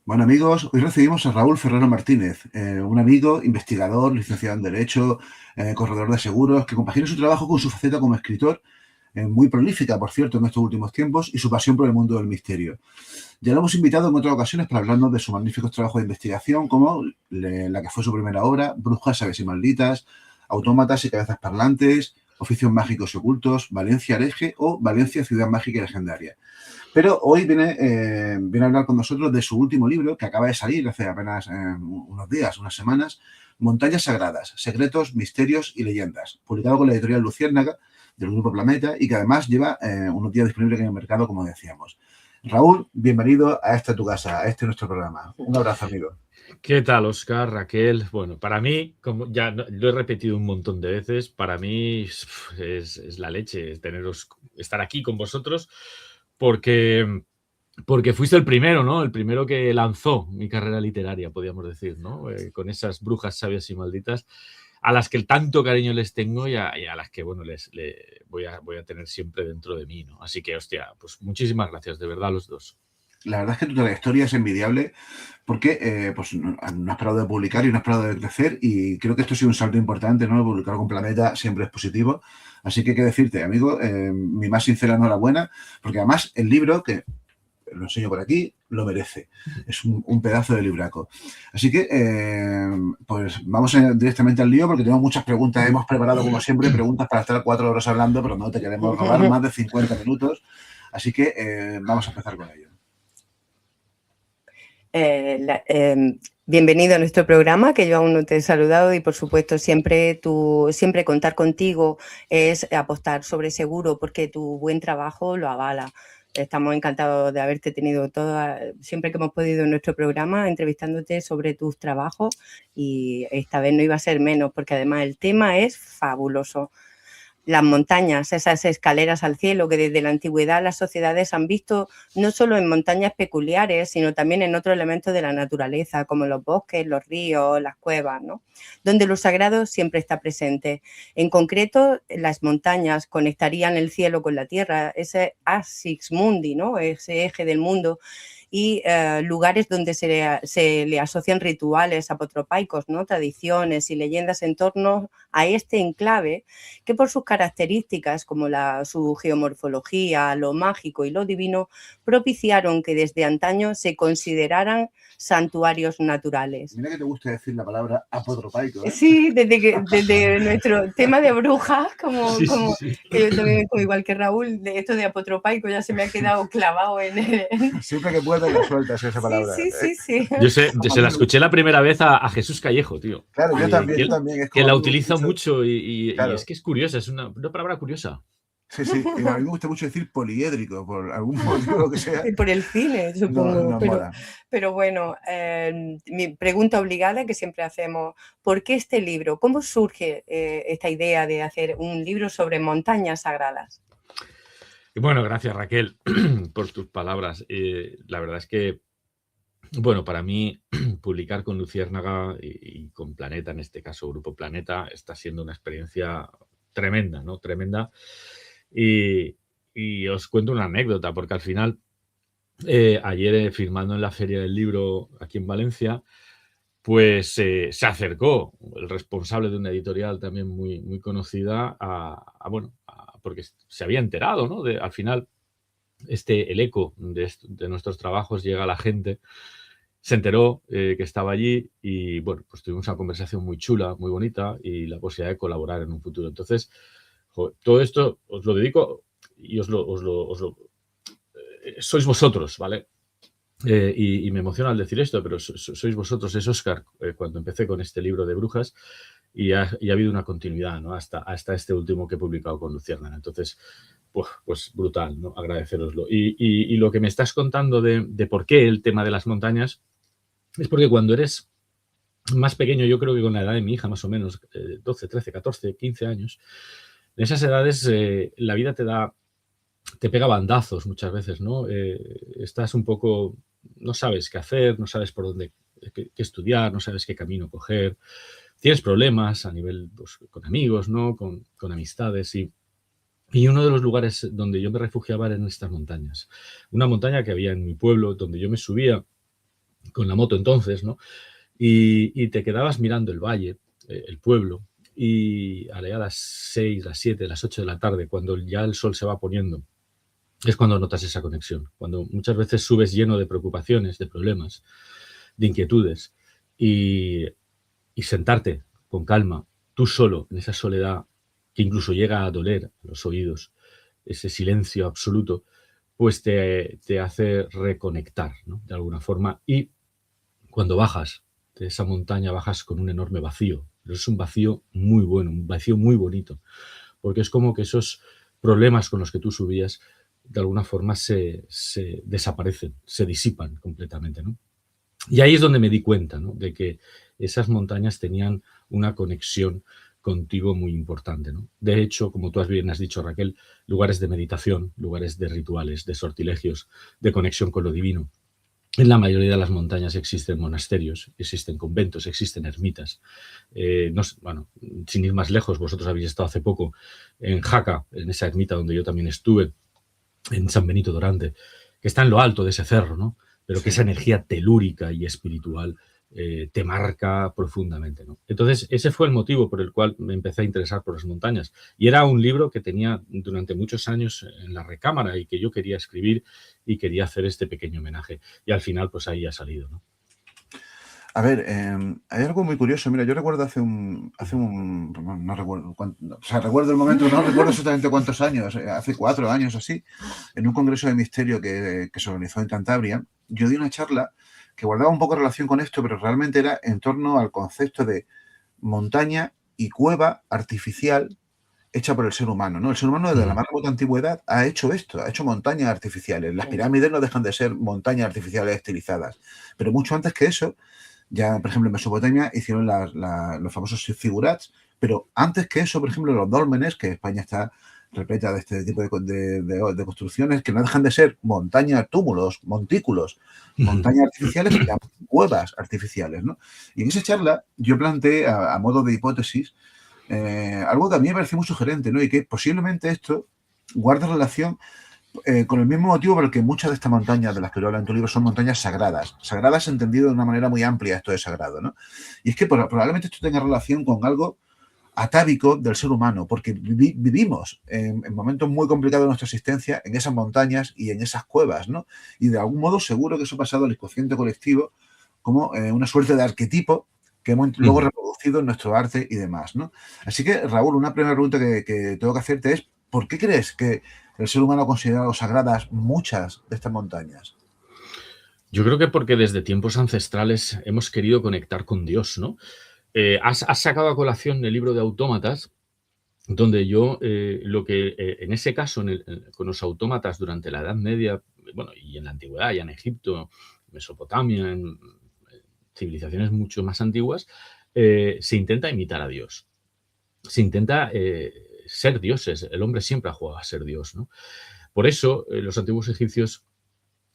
Bueno, amigos, hoy recibimos a Raúl Ferrero Martínez, un amigo, investigador, licenciado en Derecho, corredor de seguros, que compagina su trabajo con su faceta como escritor, muy prolífica, por cierto, en estos últimos tiempos, y su pasión por el mundo del misterio. Ya lo hemos invitado en otras ocasiones para hablarnos de sus magníficos trabajos de investigación, como la que fue su primera obra, Brujas, Sabias y Malditas, Autómatas y Cabezas Parlantes, Oficios Mágicos y Ocultos, Valencia Hereje o Valencia Ciudad Mágica y Legendaria. Pero hoy viene a hablar con nosotros de su último libro, que acaba de salir hace apenas unos días, unas semanas, Montañas Sagradas, Secretos, Misterios y Leyendas, publicado con la editorial Luciérnaga del Grupo Planeta y que además lleva unos días disponible en el mercado, como decíamos. Raúl, bienvenido a esta tu casa, a este nuestro programa. Un abrazo, amigo. ¿Qué tal, Óscar, Raquel? Bueno, para mí, como ya lo he repetido un montón de veces, para mí es la leche estar aquí con vosotros porque fuiste el primero, ¿no? El primero que lanzó mi carrera literaria, podríamos decir, ¿no? Con esas Brujas, Sabias y Malditas, a las que tanto cariño les tengo y a las que, bueno, voy a tener siempre dentro de mí, ¿no? Así que, hostia, pues muchísimas gracias, de verdad, a los dos. La verdad es que tu trayectoria es envidiable porque pues no has parado de publicar y no has parado de crecer y creo que esto ha sido un salto importante, ¿no? Publicar con Planeta siempre es positivo. Así que hay que decirte, amigo, mi más sincera enhorabuena, porque además el libro, que lo enseño por aquí, lo merece. Es un pedazo de libraco. Así que, pues vamos directamente al lío porque tenemos muchas preguntas. Hemos preparado, como siempre, preguntas para estar 4 horas hablando, pero no te queremos robar más de 50 minutos. Así que vamos a empezar con ello. Bienvenido a nuestro programa, que yo aún no te he saludado y por supuesto siempre contar contigo es apostar sobre seguro porque tu buen trabajo lo avala. Estamos encantados de haberte tenido siempre que hemos podido en nuestro programa entrevistándote sobre tus trabajos y esta vez no iba a ser menos porque además el tema es fabuloso. Las montañas, esas escaleras al cielo que desde la antigüedad las sociedades han visto no solo en montañas peculiares, sino también en otros elementos de la naturaleza, como los bosques, los ríos, las cuevas, ¿no? Donde lo sagrado siempre está presente. En concreto, las montañas conectarían el cielo con la tierra, ese axis mundi, ¿no? Ese eje del mundo, y lugares donde se le asocian rituales apotropaicos, ¿no? Tradiciones y leyendas en torno a este enclave que por sus características como su geomorfología, lo mágico y lo divino propiciaron que desde antaño se consideraran santuarios naturales. Mira que te gusta decir la palabra apotropaico, ¿eh? Sí, desde nuestro tema de brujas, sí. Que yo también, igual que Raúl, de esto de apotropaico ya se me ha quedado clavado en el... Siempre que puedes la sueltas esa palabra. Sí. Yo se la escuché la primera vez a Jesús Callejo, tío. Claro, yo también. Que la utiliza mucho y claro. es que es curiosa, es una palabra curiosa. Sí, y a mí me gusta mucho decir poliédrico, por algún motivo que sea. Y por el cine, supongo. Pero bueno, mi pregunta obligada que siempre hacemos, ¿por qué este libro? ¿Cómo surge esta idea de hacer un libro sobre montañas sagradas? Bueno, gracias, Raquel, por tus palabras. La verdad es que, bueno, para mí publicar con Luciérnaga y con Planeta, en este caso Grupo Planeta, está siendo una experiencia tremenda, ¿no? Tremenda. Y os cuento una anécdota, porque al final, ayer firmando en la Feria del Libro aquí en Valencia, pues se acercó el responsable de una editorial también muy, muy conocida porque se había enterado, ¿no? Al final, el eco de nuestros trabajos llega a la gente. Se enteró que estaba allí y, bueno, pues tuvimos una conversación muy chula, muy bonita y la posibilidad de colaborar en un futuro. Entonces, todo esto os lo dedico y sois vosotros, ¿vale? Y me emociona al decir esto, pero sois vosotros, es Óscar, cuando empecé con este libro de brujas y ha habido una continuidad, ¿no? Hasta este último que he publicado con Luciérnaga. Entonces, pues brutal, ¿no? Agradecéroslo. Y lo que me estás contando de por qué el tema de las montañas es porque cuando eres más pequeño, yo creo que con la edad de mi hija, más o menos, 12, 13, 14, 15 años, en esas edades la vida te pega bandazos muchas veces, ¿no? Estás un poco, no sabes qué hacer, no sabes por dónde qué estudiar, no sabes qué camino coger. tienes problemas a nivel, pues, con amigos, ¿no? Con amistades y uno de los lugares donde yo me refugiaba era en estas montañas. Una montaña que había en mi pueblo, donde yo me subía con la moto entonces, ¿no? Y te quedabas mirando el valle, el pueblo, y a las 6, las 7, las 8 de la tarde, cuando ya el sol se va poniendo, es cuando notas esa conexión. Cuando muchas veces subes lleno de preocupaciones, de problemas, de inquietudes, y sentarte con calma, tú solo, en esa soledad que incluso llega a doler a los oídos, ese silencio absoluto, pues te hace reconectar, ¿no? De alguna forma. Y cuando bajas de esa montaña, bajas con un enorme vacío. Pero es un vacío muy bueno, un vacío muy bonito, porque es como que esos problemas con los que tú subías, de alguna forma se desaparecen, se disipan completamente, ¿no? Y ahí es donde me di cuenta, ¿no? De que esas montañas tenían una conexión contigo muy importante, ¿no? De hecho, como tú bien has dicho, Raquel, lugares de meditación, lugares de rituales, de sortilegios, de conexión con lo divino. En la mayoría de las montañas existen monasterios, existen conventos, existen ermitas. No sé, bueno, sin ir más lejos, vosotros habéis estado hace poco en Jaca, en esa ermita donde yo también estuve, en San Benito Dorante, que está en lo alto de ese cerro, ¿no? Pero que esa energía telúrica y espiritual te marca profundamente, ¿no? Entonces, ese fue el motivo por el cual me empecé a interesar por las montañas. Y era un libro que tenía durante muchos años en la recámara y que yo quería escribir y quería hacer este pequeño homenaje. Y al final, pues ahí ha salido, ¿no? A ver, hay algo muy curioso. Mira, yo recuerdo no recuerdo, o sea, recuerdo el momento, no recuerdo exactamente cuántos años, hace 4 años o así, en un congreso de misterio que se organizó en Cantabria, yo di una charla que guardaba un poco de relación con esto, pero realmente era en torno al concepto de montaña y cueva artificial hecha por el ser humano, ¿no? El ser humano desde la más remota antigüedad ha hecho esto, ha hecho montañas artificiales. Las pirámides no dejan de ser montañas artificiales estilizadas, pero mucho antes que eso, ya, por ejemplo, en Mesopotamia hicieron los famosos figurats, pero antes que eso, por ejemplo, los dólmenes, que España está repleta de este tipo de construcciones, que no dejan de ser montañas, túmulos, montículos, montañas artificiales que llaman cuevas artificiales, ¿no? Y en esa charla yo planteé, a modo de hipótesis, algo que a mí me pareció muy sugerente, ¿no? Y que posiblemente esto guarda relación con el mismo motivo por el que muchas de estas montañas de las que yo hablo en tu libro son montañas sagradas. Sagradas entendido de una manera muy amplia, esto de sagrado, ¿no? Y es que probablemente esto tenga relación con algo atávico del ser humano, porque vivimos en momentos muy complicados de nuestra existencia en esas montañas y en esas cuevas, ¿no? Y de algún modo seguro que eso ha pasado al inconsciente colectivo como una suerte de arquetipo que hemos luego reproducido en nuestro arte y demás, ¿no? Así que, Raúl, una primera pregunta que tengo que hacerte es, ¿por qué crees que el ser humano ha considerado sagradas muchas de estas montañas? Yo creo que porque desde tiempos ancestrales hemos querido conectar con Dios, ¿no? Has sacado a colación el libro de Autómatas, donde yo, en ese caso, con los autómatas durante la Edad Media, bueno, y en la Antigüedad, ya en Egipto, Mesopotamia, en civilizaciones mucho más antiguas, se intenta imitar a Dios. Se intenta ser dioses. El hombre siempre ha jugado a ser Dios, ¿no? Por eso, los antiguos egipcios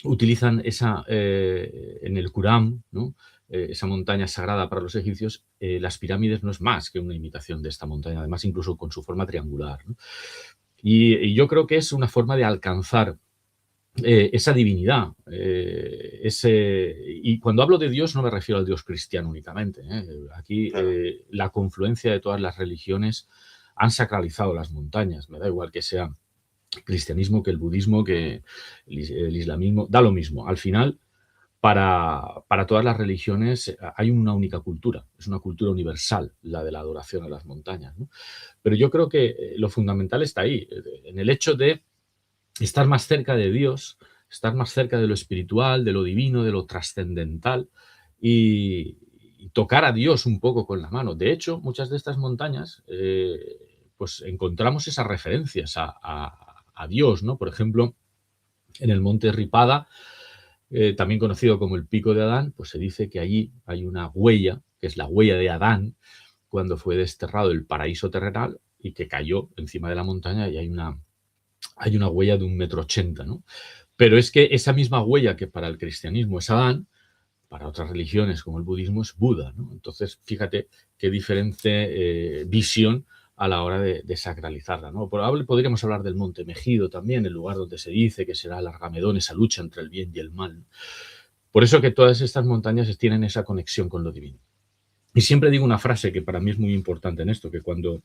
utilizan en el Qur'án, ¿no? Esa montaña sagrada para los egipcios, las pirámides no es más que una imitación de esta montaña, además incluso con su forma triangular, ¿no? Y yo creo que es una forma de alcanzar esa divinidad. Y cuando hablo de Dios no me refiero al Dios cristiano únicamente. Aquí Claro. La confluencia de todas las religiones han sacralizado las montañas. Me da igual que sea el cristianismo, que el budismo, que el islamismo, da lo mismo. Al final, para todas las religiones hay una única cultura, es una cultura universal, la de la adoración a las montañas, ¿no? Pero yo creo que lo fundamental está ahí, en el hecho de estar más cerca de Dios, estar más cerca de lo espiritual, de lo divino, de lo trascendental y tocar a Dios un poco con la mano. De hecho, muchas de estas montañas, pues encontramos esas referencias a Dios, ¿no? Por ejemplo, en el monte Ripada, también conocido como el Pico de Adán, pues se dice que allí hay una huella, que es la huella de Adán, cuando fue desterrado del paraíso terrenal y que cayó encima de la montaña y hay una huella de 1,80 m, ¿no? Pero es que esa misma huella que para el cristianismo es Adán, para otras religiones como el budismo es Buda, ¿no? Entonces, fíjate qué diferente visión a la hora de sacralizarla, ¿no? Podríamos hablar del Monte Mejido también, el lugar donde se dice que será el Argamedón, esa lucha entre el bien y el mal, ¿no? Por eso que todas estas montañas tienen esa conexión con lo divino. Y siempre digo una frase que para mí es muy importante en esto, que cuando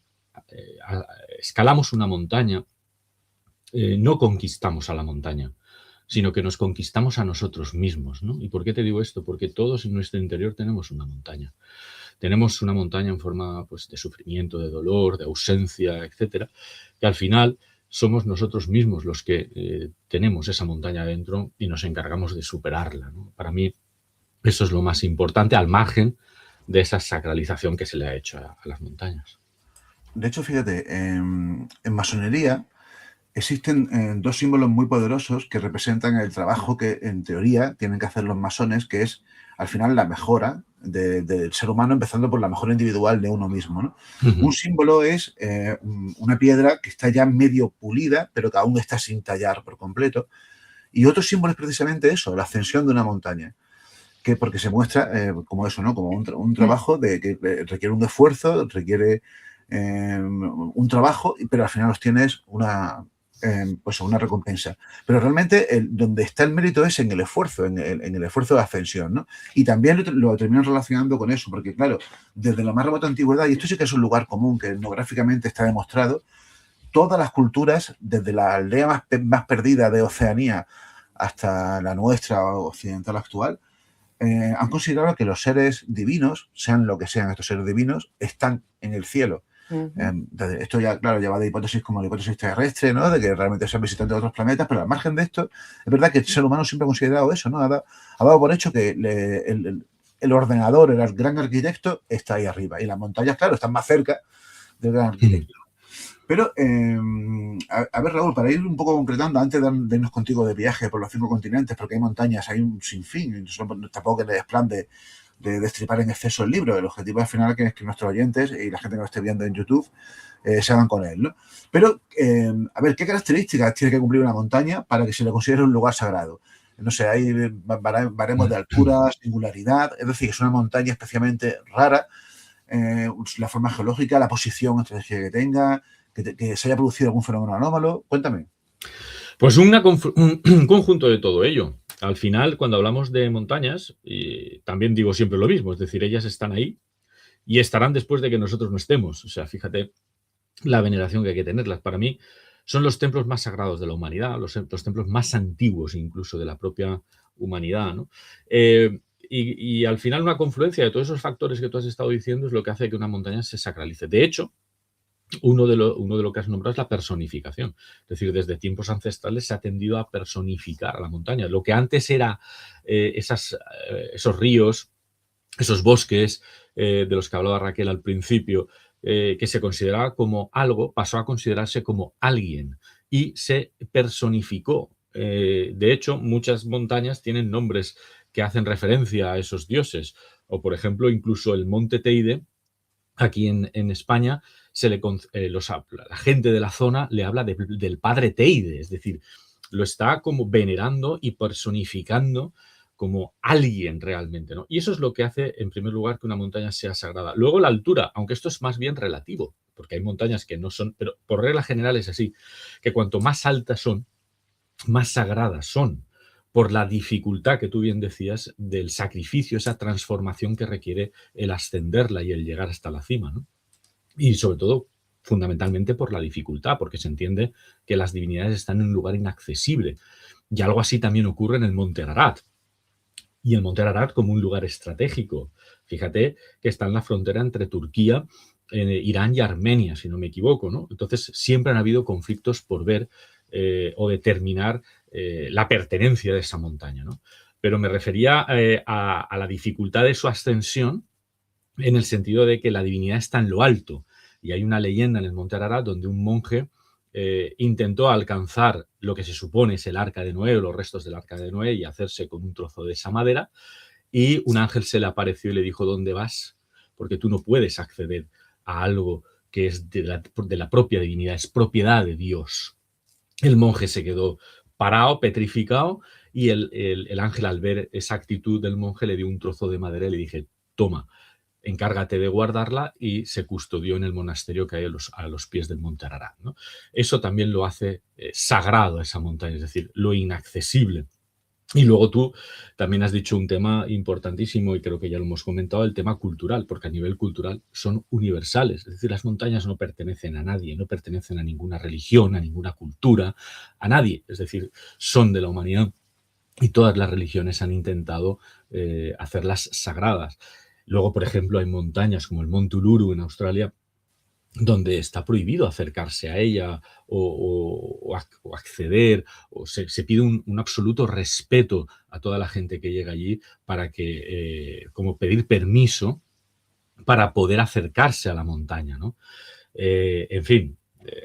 escalamos una montaña, no conquistamos a la montaña, sino que nos conquistamos a nosotros mismos, ¿no? ¿Y por qué te digo esto? Porque todos en nuestro interior tenemos una montaña. Tenemos una montaña en forma, pues, de sufrimiento, de dolor, de ausencia, etcétera, que al final somos nosotros mismos los que tenemos esa montaña dentro y nos encargamos de superarla, ¿no? Para mí eso es lo más importante, al margen de esa sacralización que se le ha hecho a las montañas. De hecho, fíjate, en masonería existen dos símbolos muy poderosos que representan el trabajo que, en teoría, tienen que hacer los masones, que es, al final, la mejora del ser humano, empezando por la mejora individual de uno mismo, ¿no? Un símbolo es una piedra que está ya medio pulida, pero que aún está sin tallar por completo. Y otro símbolo es precisamente eso, la ascensión de una montaña, que porque se muestra como eso, ¿no? Como un trabajo que requiere un esfuerzo, requiere un trabajo, pero al final obtienes pues una recompensa. Pero realmente donde está el mérito es en el esfuerzo, en el esfuerzo de ascensión, ¿no? Y también lo terminan relacionando con eso, porque claro, desde la más remota antigüedad, y esto sí que es un lugar común, que etnográficamente está demostrado, todas las culturas, desde la aldea más perdida de Oceanía hasta la nuestra occidental actual, han considerado que los seres divinos, sean lo que sean estos seres divinos, están en el cielo. Esto ya, claro, lleva de hipótesis como la hipótesis terrestre, ¿no? De que realmente sean visitantes de otros planetas, pero al margen de esto, es verdad que el ser humano siempre ha considerado eso, ¿no? Ha dado por hecho que el ordenador, el gran arquitecto, está ahí arriba. Y las montañas, claro, están más cerca del gran arquitecto. Pero, a ver, Raúl, para ir un poco concretando, antes de irnos contigo de viaje por los 5 continentes, porque hay montañas, hay un sinfín, tampoco que les plan de destripar en exceso el libro. El objetivo al final es que nuestros oyentes y la gente que lo esté viendo en YouTube se hagan con él, ¿no? Pero, a ver, ¿qué características tiene que cumplir una montaña para que se le considere un lugar sagrado? No sé, hay baremos de altura, singularidad, es decir, es una montaña especialmente rara, la forma geológica, la posición estratégica que tenga, que se haya producido algún fenómeno anómalo. Cuéntame. Pues un conjunto de todo ello. Al final, cuando hablamos de montañas, y también digo siempre lo mismo, es decir, ellas están ahí y estarán después de que nosotros no estemos. O sea, fíjate la veneración que hay que tenerlas. Para mí son los templos más sagrados de la humanidad, los templos más antiguos incluso de la propia humanidad, ¿no? Y al final una confluencia de todos esos factores que tú has estado diciendo es lo que hace que una montaña se sacralice. De hecho, uno de lo que has nombrado es la personificación. Es decir, desde tiempos ancestrales se ha tendido a personificar a la montaña. Lo que antes era esos ríos, esos bosques de los que hablaba Raquel al principio, que se consideraba como algo, pasó a considerarse como alguien y se personificó. De hecho, muchas montañas tienen nombres que hacen referencia a esos dioses. O, por ejemplo, incluso el Monte Teide, aquí en España, la gente de la zona le habla del padre Teide, es decir, lo está como venerando y personificando como alguien realmente, ¿no? Y eso es lo que hace, en primer lugar, que una montaña sea sagrada. Luego la altura, aunque esto es más bien relativo, porque hay montañas que no son, pero por regla general es así, que cuanto más altas son, más sagradas son, por la dificultad que tú bien decías del sacrificio, esa transformación que requiere el ascenderla y el llegar hasta la cima, ¿no? Y sobre todo, fundamentalmente por la dificultad, porque se entiende que las divinidades están en un lugar inaccesible. Y algo así también ocurre en el Monte Ararat. Y el Monte Ararat como un lugar estratégico. Fíjate que está en la frontera entre Turquía, Irán y Armenia, si no me equivoco, ¿no? Entonces siempre han habido conflictos por ver o determinar la pertenencia de esa montaña, ¿no? Pero me refería a la dificultad de su ascensión en el sentido de que la divinidad está en lo alto. Y hay una leyenda en el Monte Ararat donde un monje intentó alcanzar lo que se supone es el Arca de Noé o los restos del Arca de Noé y hacerse con un trozo de esa madera, y un ángel se le apareció y le dijo: ¿dónde vas? Porque tú no puedes acceder a algo que es de la propia divinidad, es propiedad de Dios. El monje se quedó parado, petrificado, y el ángel, al ver esa actitud del monje, le dio un trozo de madera y le dije, toma, encárgate de guardarla, y se custodió en el monasterio que hay a los pies del monte Ararat, ¿no? Eso también lo hace sagrado a esa montaña, es decir, lo inaccesible. Y luego tú también has dicho un tema importantísimo, y creo que ya lo hemos comentado, el tema cultural, porque a nivel cultural son universales. Es decir, las montañas no pertenecen a nadie, no pertenecen a ninguna religión, a ninguna cultura, a nadie. Es decir, son de la humanidad, y todas las religiones han intentado hacerlas sagradas. Luego, por ejemplo, hay montañas como el Monte Uluru en Australia, donde está prohibido acercarse a ella o acceder, o se pide un absoluto respeto a toda la gente que llega allí, para que, como pedir permiso para poder acercarse a la montaña, ¿no? En fin,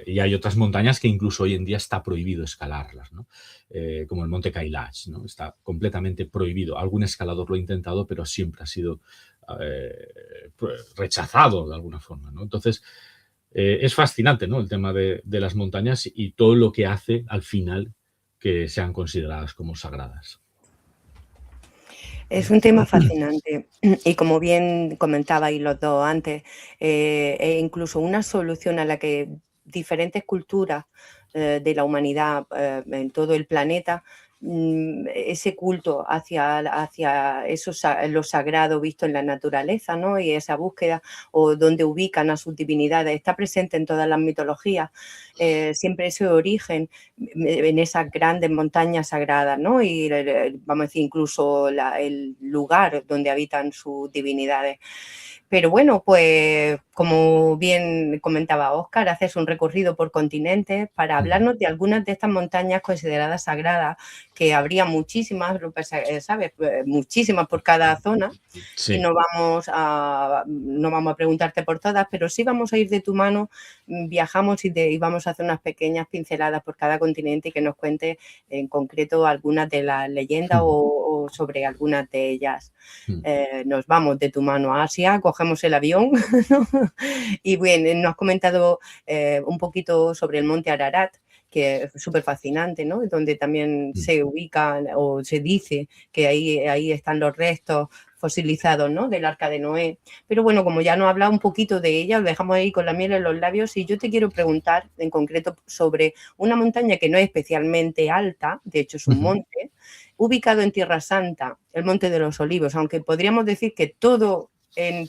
y hay otras montañas que incluso hoy en día está prohibido escalarlas, ¿no? Como el monte Kailash, ¿no? Está completamente prohibido. Algún escalador lo ha intentado, pero siempre ha sido rechazado de alguna forma, ¿no? Entonces, es fascinante, ¿no?, el tema de las montañas y todo lo que hace al final que sean consideradas como sagradas. Es un tema fascinante y, como bien comentabais los dos antes, e incluso una solución a la que diferentes culturas de la humanidad en todo el planeta, ese culto hacia eso, lo sagrado visto en la naturaleza, ¿no? Y esa búsqueda, o donde ubican a sus divinidades, está presente en todas las mitologías, siempre ese origen en esas grandes montañas sagradas, ¿no? Y vamos a decir, incluso el lugar donde habitan sus divinidades. Pero bueno, pues como bien comentaba Óscar, haces un recorrido por continentes para hablarnos de algunas de estas montañas consideradas sagradas, que habría muchísimas, ¿sabes? Muchísimas por cada zona. Sí. Y no vamos a preguntarte por todas, pero sí vamos a ir de tu mano, viajamos y vamos a hacer unas pequeñas pinceladas por cada continente, y que nos cuentes en concreto algunas de las leyendas o sobre algunas de ellas. Nos vamos de tu mano a Asia, cogemos el avión, ¿no? Y bien, nos has comentado un poquito sobre el monte Ararat, que es súper fascinante, ¿no? Donde también se ubican, o se dice que ahí están los restos fosilizados, ¿no?, del Arca de Noé. Pero bueno, como ya nos ha hablado un poquito de ella, os dejamos ahí con la miel en los labios, y yo te quiero preguntar en concreto sobre una montaña que no es especialmente alta, de hecho es un monte, ubicado en Tierra Santa, el Monte de los Olivos, aunque podríamos decir que todo en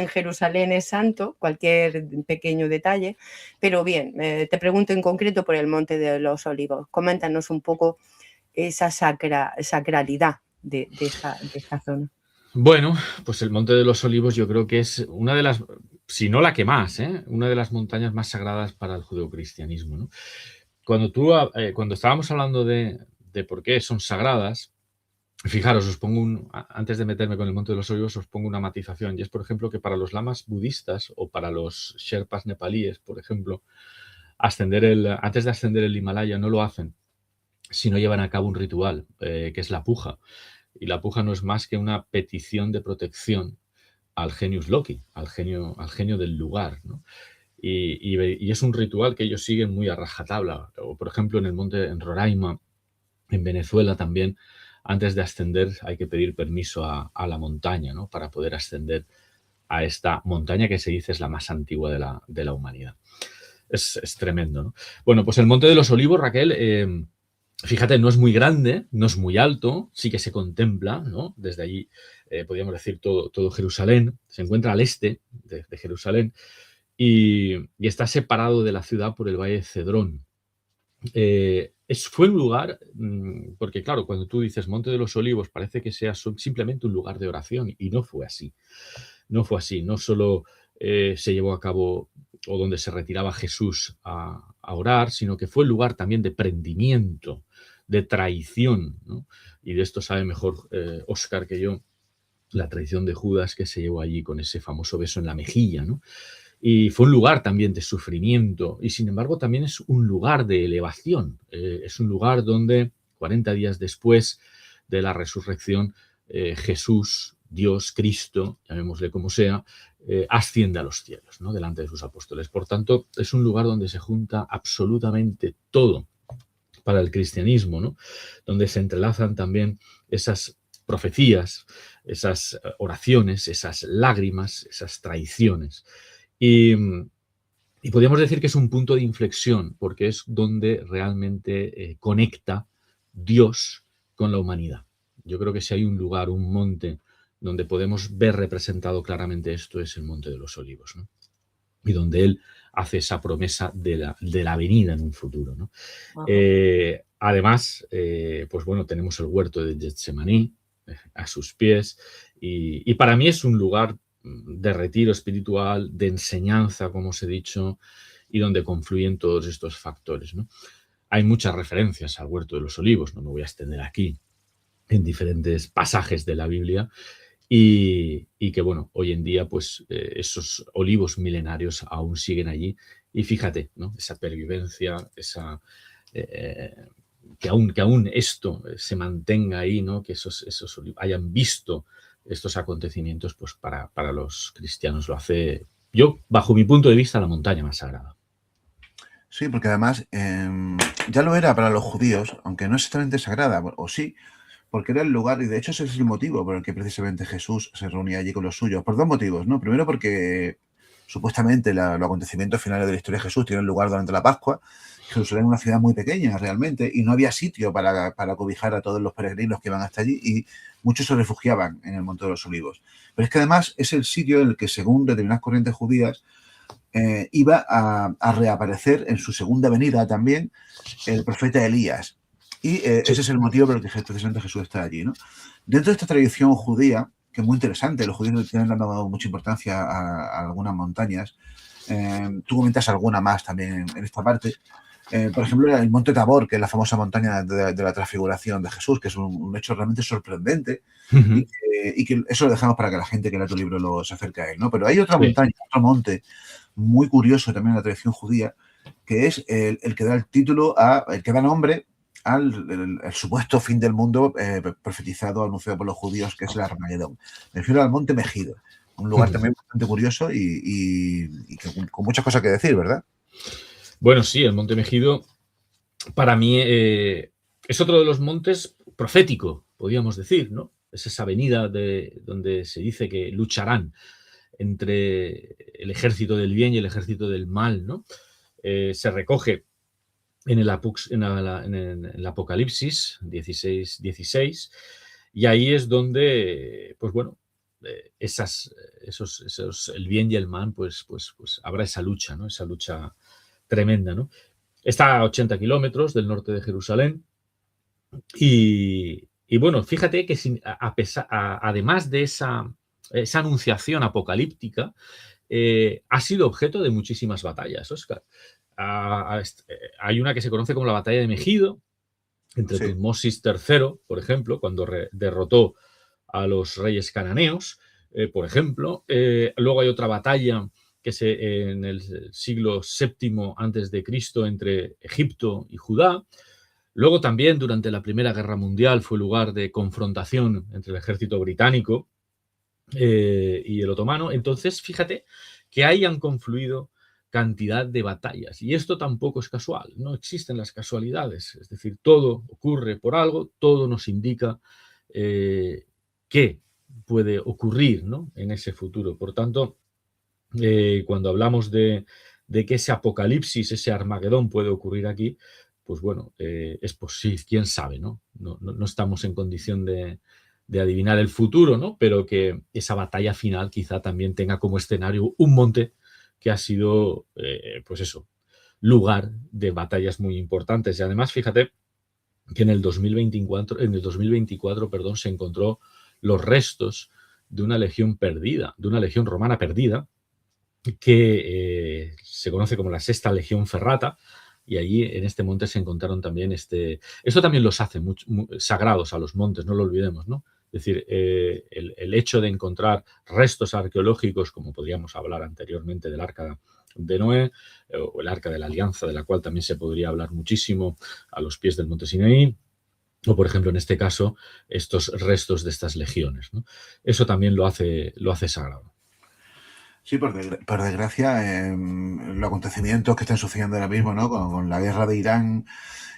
Jerusalén es santo, cualquier pequeño detalle, pero bien, te pregunto en concreto por el Monte de los Olivos. Coméntanos un poco esa sacralidad de esta zona. Bueno, pues el Monte de los Olivos yo creo que es una de las, si no la que más, una de las montañas más sagradas para el judeocristianismo, ¿no? Cuando estábamos hablando de por qué son sagradas, fijaros, antes de meterme con el Monte de los Olivos, os pongo una matización, y es, por ejemplo, que para los lamas budistas o para los sherpas nepalíes, por ejemplo, antes de ascender el Himalaya no lo hacen si no llevan a cabo un ritual, que es la puja. Y la puja no es más que una petición de protección al genius loci, al genio del lugar, ¿no? Y es un ritual que ellos siguen muy a rajatabla. O, por ejemplo, en Roraima, en Venezuela también, antes de ascender hay que pedir permiso a la montaña, ¿no?, para poder ascender a esta montaña que se dice es la más antigua de la humanidad. Es tremendo, ¿no? Bueno, pues el Monte de los Olivos, Raquel, fíjate, no es muy grande, no es muy alto, sí que se contempla, ¿no? Desde allí, podríamos decir, todo Jerusalén. Se encuentra al este de Jerusalén, y está separado de la ciudad por el valle de Cedrón. Fue un lugar, porque claro, cuando tú dices Monte de los Olivos parece que sea simplemente un lugar de oración, y no fue así. No fue así. No solo se llevó a cabo, o donde se retiraba Jesús a orar, sino que fue el lugar también de prendimiento, de traición, ¿no? Y de esto sabe mejor Óscar que yo, la traición de Judas, que se llevó allí con ese famoso beso en la mejilla, ¿no? Y fue un lugar también de sufrimiento, y sin embargo también es un lugar de elevación. Es un lugar donde 40 días después de la resurrección, Jesús, Dios, Cristo, llamémosle como sea, asciende a los cielos, ¿no?, delante de sus apóstoles. Por tanto, es un lugar donde se junta absolutamente todo para el cristianismo, ¿no? Donde se entrelazan también esas profecías, esas oraciones, esas lágrimas, esas traiciones. Y podríamos decir que es un punto de inflexión, porque es donde realmente conecta Dios con la humanidad. Yo creo que si hay un lugar, un monte, donde podemos ver representado claramente esto, es el Monte de los Olivos, ¿no? Y donde Él hace esa promesa de la venida en un futuro, ¿no? Además, pues bueno, tenemos el huerto de Getsemaní a sus pies, y para mí es un lugar de retiro espiritual, de enseñanza, como os he dicho, y donde confluyen todos estos factores, ¿no? Hay muchas referencias al Huerto de los Olivos, no me voy a extender aquí, en diferentes pasajes de la Biblia, y que, bueno, hoy en día, pues, esos olivos milenarios aún siguen allí, y fíjate, ¿no? Esa pervivencia, esa... que aún esto se mantenga ahí, ¿no? Que esos hayan visto estos acontecimientos, pues para los cristianos lo hace, yo, bajo mi punto de vista, la montaña más sagrada. Sí, porque además ya lo era para los judíos, aunque no exactamente sagrada, o sí, porque era el lugar, y de hecho ese es el motivo por el que precisamente Jesús se reunía allí con los suyos, por dos motivos, ¿no? Primero porque supuestamente los acontecimientos finales de la historia de Jesús tienen lugar durante la Pascua. Jerusalén es una ciudad muy pequeña realmente y no había sitio para cobijar a todos los peregrinos que iban hasta allí, y muchos se refugiaban en el Monte de los Olivos. Pero es que además es el sitio en el que, según determinadas corrientes judías, iba a reaparecer en su segunda venida también el profeta Elías. Y ese es el motivo por el que precisamente Jesús está allí, ¿no? Dentro de esta tradición judía, que es muy interesante, los judíos tienen dado mucha importancia a algunas montañas. Tú comentas alguna más también en esta parte. Por ejemplo, el Monte Tabor, que es la famosa montaña de la transfiguración de Jesús, que es un hecho realmente sorprendente, y que eso lo dejamos para que la gente que lea tu libro se acerque a él, ¿no? Pero hay otra montaña, otro monte muy curioso también en la tradición judía, que es el que da el título el que da nombre al supuesto fin del mundo profetizado, anunciado por los judíos, que es el Armagedón. Me refiero al Monte Megido, un lugar también bastante curioso y con muchas cosas que decir, ¿verdad? Bueno, sí, el Monte Megido para mí es otro de los montes profético, podríamos decir, ¿no? Es esa avenida donde se dice que lucharán entre el ejército del bien y el ejército del mal, ¿no? Se recoge en el Apocalipsis 16, y ahí es donde, pues bueno, el bien y el mal, pues habrá esa lucha, ¿no? Esa lucha tremenda, ¿no? Está a 80 kilómetros del norte de Jerusalén, y bueno, fíjate que además de esa anunciación apocalíptica, ha sido objeto de muchísimas batallas, Óscar. Hay una que se conoce como la batalla de Megido, entre Tutmosis III, por ejemplo, cuando derrotó a los reyes cananeos, por ejemplo. Luego hay otra batalla que en el siglo VII a.C. entre Egipto y Judá. Luego también durante la Primera Guerra Mundial fue lugar de confrontación entre el ejército británico y el otomano. Entonces, fíjate que ahí han confluido cantidad de batallas. Y esto tampoco es casual, no existen las casualidades. Es decir, todo ocurre por algo, todo nos indica qué puede ocurrir, ¿no?, en ese futuro. Por tanto, cuando hablamos de que ese apocalipsis, ese Armagedón puede ocurrir aquí, pues bueno, es posible, quién sabe, ¿no? No estamos en condición de adivinar el futuro, ¿no? Pero que esa batalla final quizá también tenga como escenario un monte que ha sido, pues eso, lugar de batallas muy importantes. Y además, fíjate que en el 2024, perdón, se encontró los restos de una legión perdida, de una legión romana perdida, que se conoce como la Sexta Legión Ferrata, y allí en este monte se encontraron también esto también los hace sagrados a los montes, no lo olvidemos, ¿no? Es decir, el hecho de encontrar restos arqueológicos, como podríamos hablar anteriormente del Arca de Noé, o el Arca de la Alianza, de la cual también se podría hablar muchísimo, a los pies del monte Sinaí, o por ejemplo en este caso estos restos de estas legiones, ¿no? Eso también lo hace sagrado. Sí, por desgracia, los acontecimientos que están sucediendo ahora mismo, ¿no? Con la guerra de Irán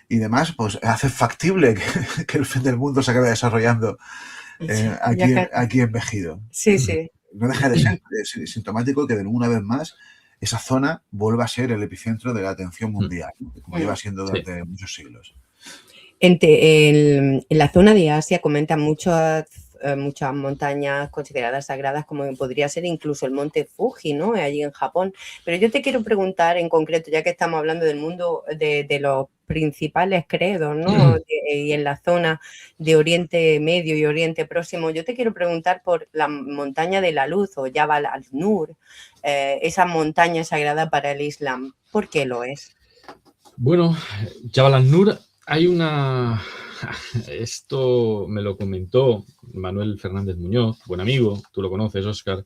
y demás, pues hace factible que el fin del mundo se acabe desarrollando aquí en Mejido. Sí, sí. No deja de ser sintomático que de una vez más esa zona vuelva a ser el epicentro de la atención mundial, ¿no? Como lleva siendo durante muchos siglos. En la zona de Asia comentan muchas montañas consideradas sagradas, como podría ser incluso el monte Fuji, ¿no? Allí en Japón. Pero yo te quiero preguntar en concreto, ya que estamos hablando del mundo de los principales credos, ¿no? Y en la zona de Oriente Medio y Oriente Próximo, yo te quiero preguntar por la montaña de la luz o Jabal al-Nur, esa montaña sagrada para el Islam. ¿Por qué lo es? Bueno, Jabal al-Nur, hay una... Esto me lo comentó Manuel Fernández Muñoz, buen amigo, tú lo conoces, Óscar.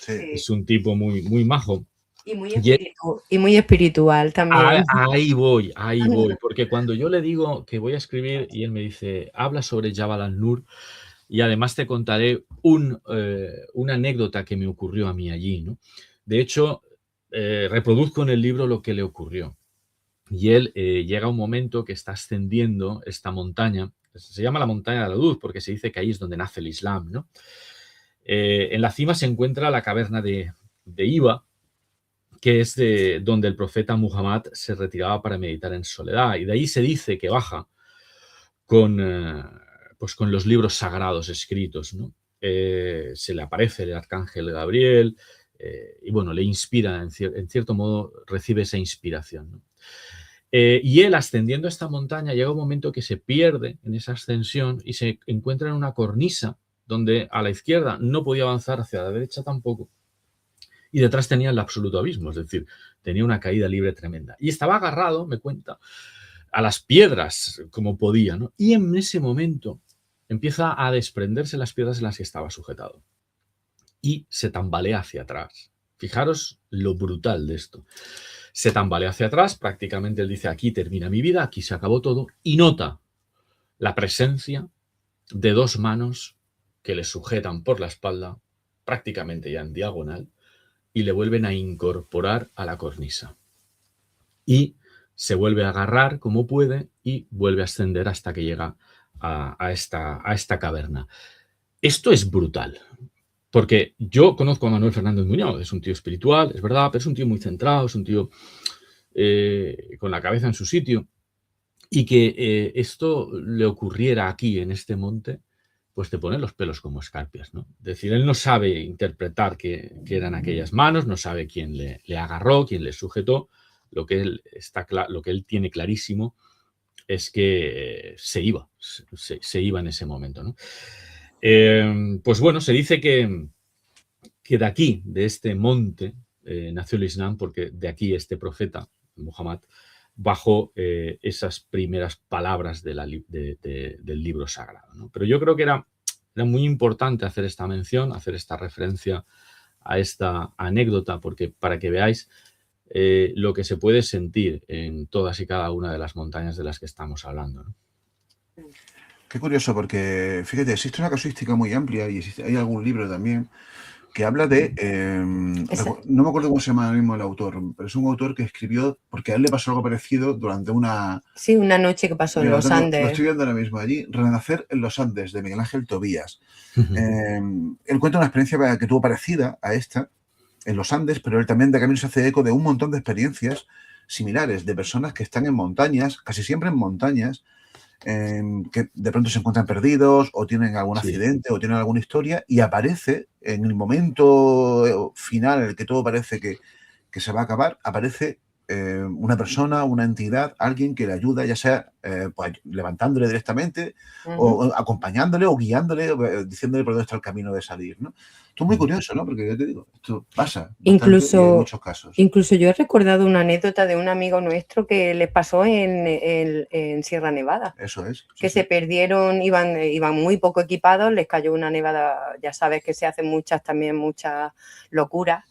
Sí. Es un tipo muy, muy majo. Y muy espiritual también. Ahí voy, porque cuando yo le digo que voy a escribir y él me dice, habla sobre Jabal al-Nur y además te contaré una anécdota que me ocurrió a mí allí, ¿no? De hecho, reproduzco en el libro lo que le ocurrió. Y él llega a un momento que está ascendiendo esta montaña, se llama la montaña de la luz porque se dice que ahí es donde nace el Islam, ¿no? En la cima se encuentra la caverna de Hira, que es donde el profeta Muhammad se retiraba para meditar en soledad. Y de ahí se dice que baja con los libros sagrados escritos, ¿no? Se le aparece el arcángel Gabriel y, bueno, le inspira, en cierto modo, recibe esa inspiración, ¿no? Y él, ascendiendo a esta montaña, llega un momento que se pierde en esa ascensión y se encuentra en una cornisa donde a la izquierda no podía avanzar, hacia la derecha tampoco. Y detrás tenía el absoluto abismo, es decir, tenía una caída libre tremenda. Y estaba agarrado, me cuenta, a las piedras como podía, ¿no? Y en ese momento empieza a desprenderse las piedras en las que estaba sujetado. Y se tambalea hacia atrás. Fijaros lo brutal de esto. Se tambalea hacia atrás, prácticamente él dice, aquí termina mi vida, aquí se acabó todo, y nota la presencia de dos manos que le sujetan por la espalda, prácticamente ya en diagonal, y le vuelven a incorporar a la cornisa. Y se vuelve a agarrar como puede y vuelve a ascender hasta que llega a esta caverna. Esto es brutal, porque yo conozco a Manuel Fernández Muñoz, es un tío espiritual, es verdad, pero es un tío muy centrado, es un tío con la cabeza en su sitio, y que esto le ocurriera aquí en este monte, pues te pone los pelos como escarpias, ¿no? Es decir, él no sabe interpretar qué eran aquellas manos, no sabe quién le agarró, quién le sujetó. Lo que él tiene clarísimo es que se iba en ese momento, ¿no? Pues bueno, se dice que de aquí, de este monte, nació el Islam, porque de aquí este profeta, Muhammad, bajó esas primeras palabras del libro sagrado, ¿no? Pero yo creo que era muy importante hacer esta mención, hacer esta referencia a esta anécdota, porque para que veáis lo que se puede sentir en todas y cada una de las montañas de las que estamos hablando, ¿no? Qué curioso, porque fíjate, existe una casuística muy amplia y hay algún libro también que habla de, no me acuerdo cómo se llama ahora mismo el autor, pero es un autor que escribió, porque a él le pasó algo parecido durante una... Sí, una noche que pasó en los Andes. Lo estoy viendo ahora mismo allí, Renacer en los Andes, de Miguel Ángel Tobías. Él cuenta una experiencia que tuvo parecida a esta en los Andes, pero él también de camino se hace eco de un montón de experiencias similares de personas que están en montañas, casi siempre en montañas, que de pronto se encuentran perdidos o tienen algún accidente o tienen alguna historia y aparece en el momento final en el que todo parece que se va a acabar, aparece una persona, una entidad, alguien que le ayuda, ya sea pues, levantándole directamente o acompañándole o guiándole, diciéndole por dónde está el camino de salir, ¿no? Esto es muy curioso, ¿no? Porque yo te digo, esto pasa incluso, en muchos casos. Incluso yo he recordado una anécdota de un amigo nuestro que les pasó en Sierra Nevada. Eso es. Que se perdieron, iban muy poco equipados, les cayó una nevada, ya sabes que se hacen muchas locuras.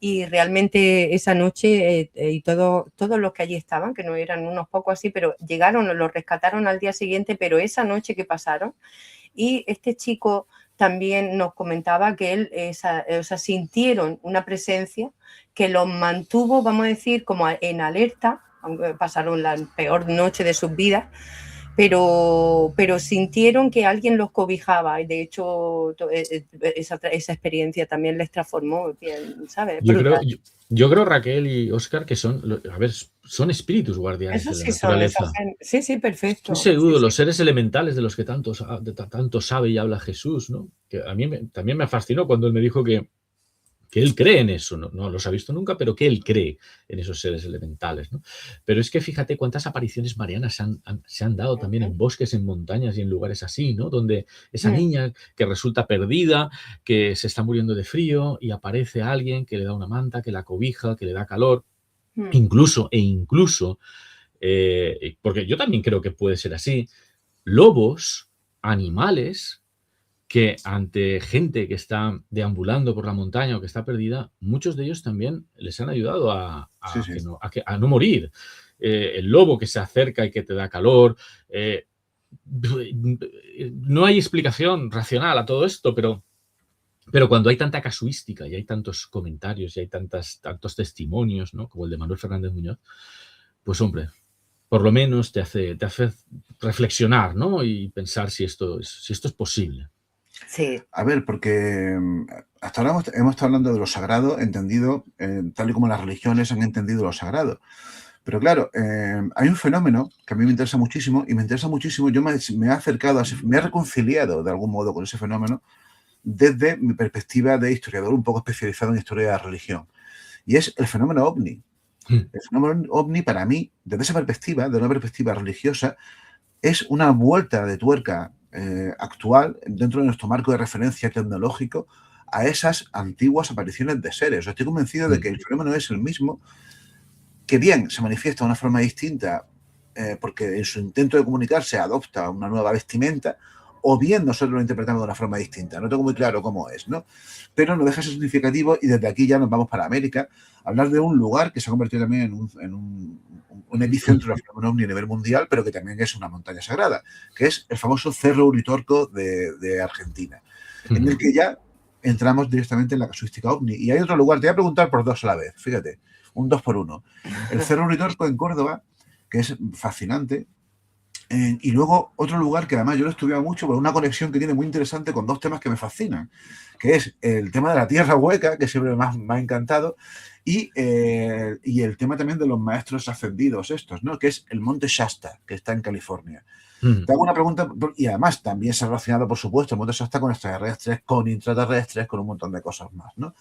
Y realmente esa noche y todos los que allí estaban, que no eran unos pocos así, pero llegaron, los rescataron al día siguiente, pero esa noche que pasaron, y este chico también nos comentaba que él, sintieron una presencia que los mantuvo, vamos a decir, como en alerta, aunque pasaron la peor noche de sus vidas, pero sintieron que alguien los cobijaba y de hecho esa experiencia también les transformó, ¿sabes? Yo creo, Raquel y Óscar, que son espíritus guardianes Eso de la sí naturaleza. Sí, perfecto. Estoy seguro, Sí. los seres elementales de los que tanto sabe y habla Jesús, ¿no? Que a mí también me fascinó cuando él me dijo que él cree en eso, no los ha visto nunca, pero que él cree en esos seres elementales, ¿no? Pero es que fíjate cuántas apariciones marianas se han dado también en bosques, en montañas y en lugares así, ¿no? Donde esa niña que resulta perdida, que se está muriendo de frío y aparece alguien que le da una manta, que la cobija, que le da calor, incluso, porque yo también creo que puede ser así, lobos, animales que ante gente que está deambulando por la montaña o que está perdida, muchos de ellos también les han ayudado a no morir. El lobo que se acerca y que te da calor. No hay explicación racional a todo esto, pero cuando hay tanta casuística y hay tantos comentarios y hay tantos testimonios, ¿no? Como el de Manuel Fernández Muñoz, pues hombre, por lo menos te hace reflexionar, ¿no? Y pensar si esto es posible. Sí. A ver, porque hasta ahora hemos estado hablando de lo sagrado, entendido tal y como las religiones han entendido lo sagrado. Pero claro, hay un fenómeno que a mí me interesa muchísimo y me interesa muchísimo. Yo me he acercado, me he reconciliado de algún modo con ese fenómeno desde mi perspectiva de historiador un poco especializado en historia de la religión. Y es el fenómeno ovni. El fenómeno ovni para mí, desde esa perspectiva, de una perspectiva religiosa, es una vuelta de tuerca actual dentro de nuestro marco de referencia tecnológico a esas antiguas apariciones de seres. Estoy convencido de que el fenómeno es el mismo, que bien se manifiesta de una forma distinta porque en su intento de comunicarse adopta una nueva vestimenta, o bien nosotros lo interpretamos de una forma distinta. No tengo muy claro cómo es, ¿no? Pero no deja de ser significativo y desde aquí ya nos vamos para América a hablar de un lugar que se ha convertido también en un epicentro del fenómeno ovni a nivel mundial, pero que también es una montaña sagrada, que es el famoso Cerro Uritorco de Argentina, en el que ya entramos directamente en la casuística ovni. Y hay otro lugar, te voy a preguntar por dos a la vez, fíjate, un 2 por 1. El Cerro Uritorco en Córdoba, que es fascinante. Y luego otro lugar que además yo lo he estudiado mucho por una conexión que tiene muy interesante con dos temas que me fascinan, que es el tema de la tierra hueca, que siempre me ha encantado, y el tema también de los maestros ascendidos estos, ¿no? Que es el Monte Shasta, que está en California. Te hago una pregunta, y además también se ha relacionado, por supuesto, el Monte Shasta con extraterrestres, con intraterrestres, con un montón de cosas más, ¿no?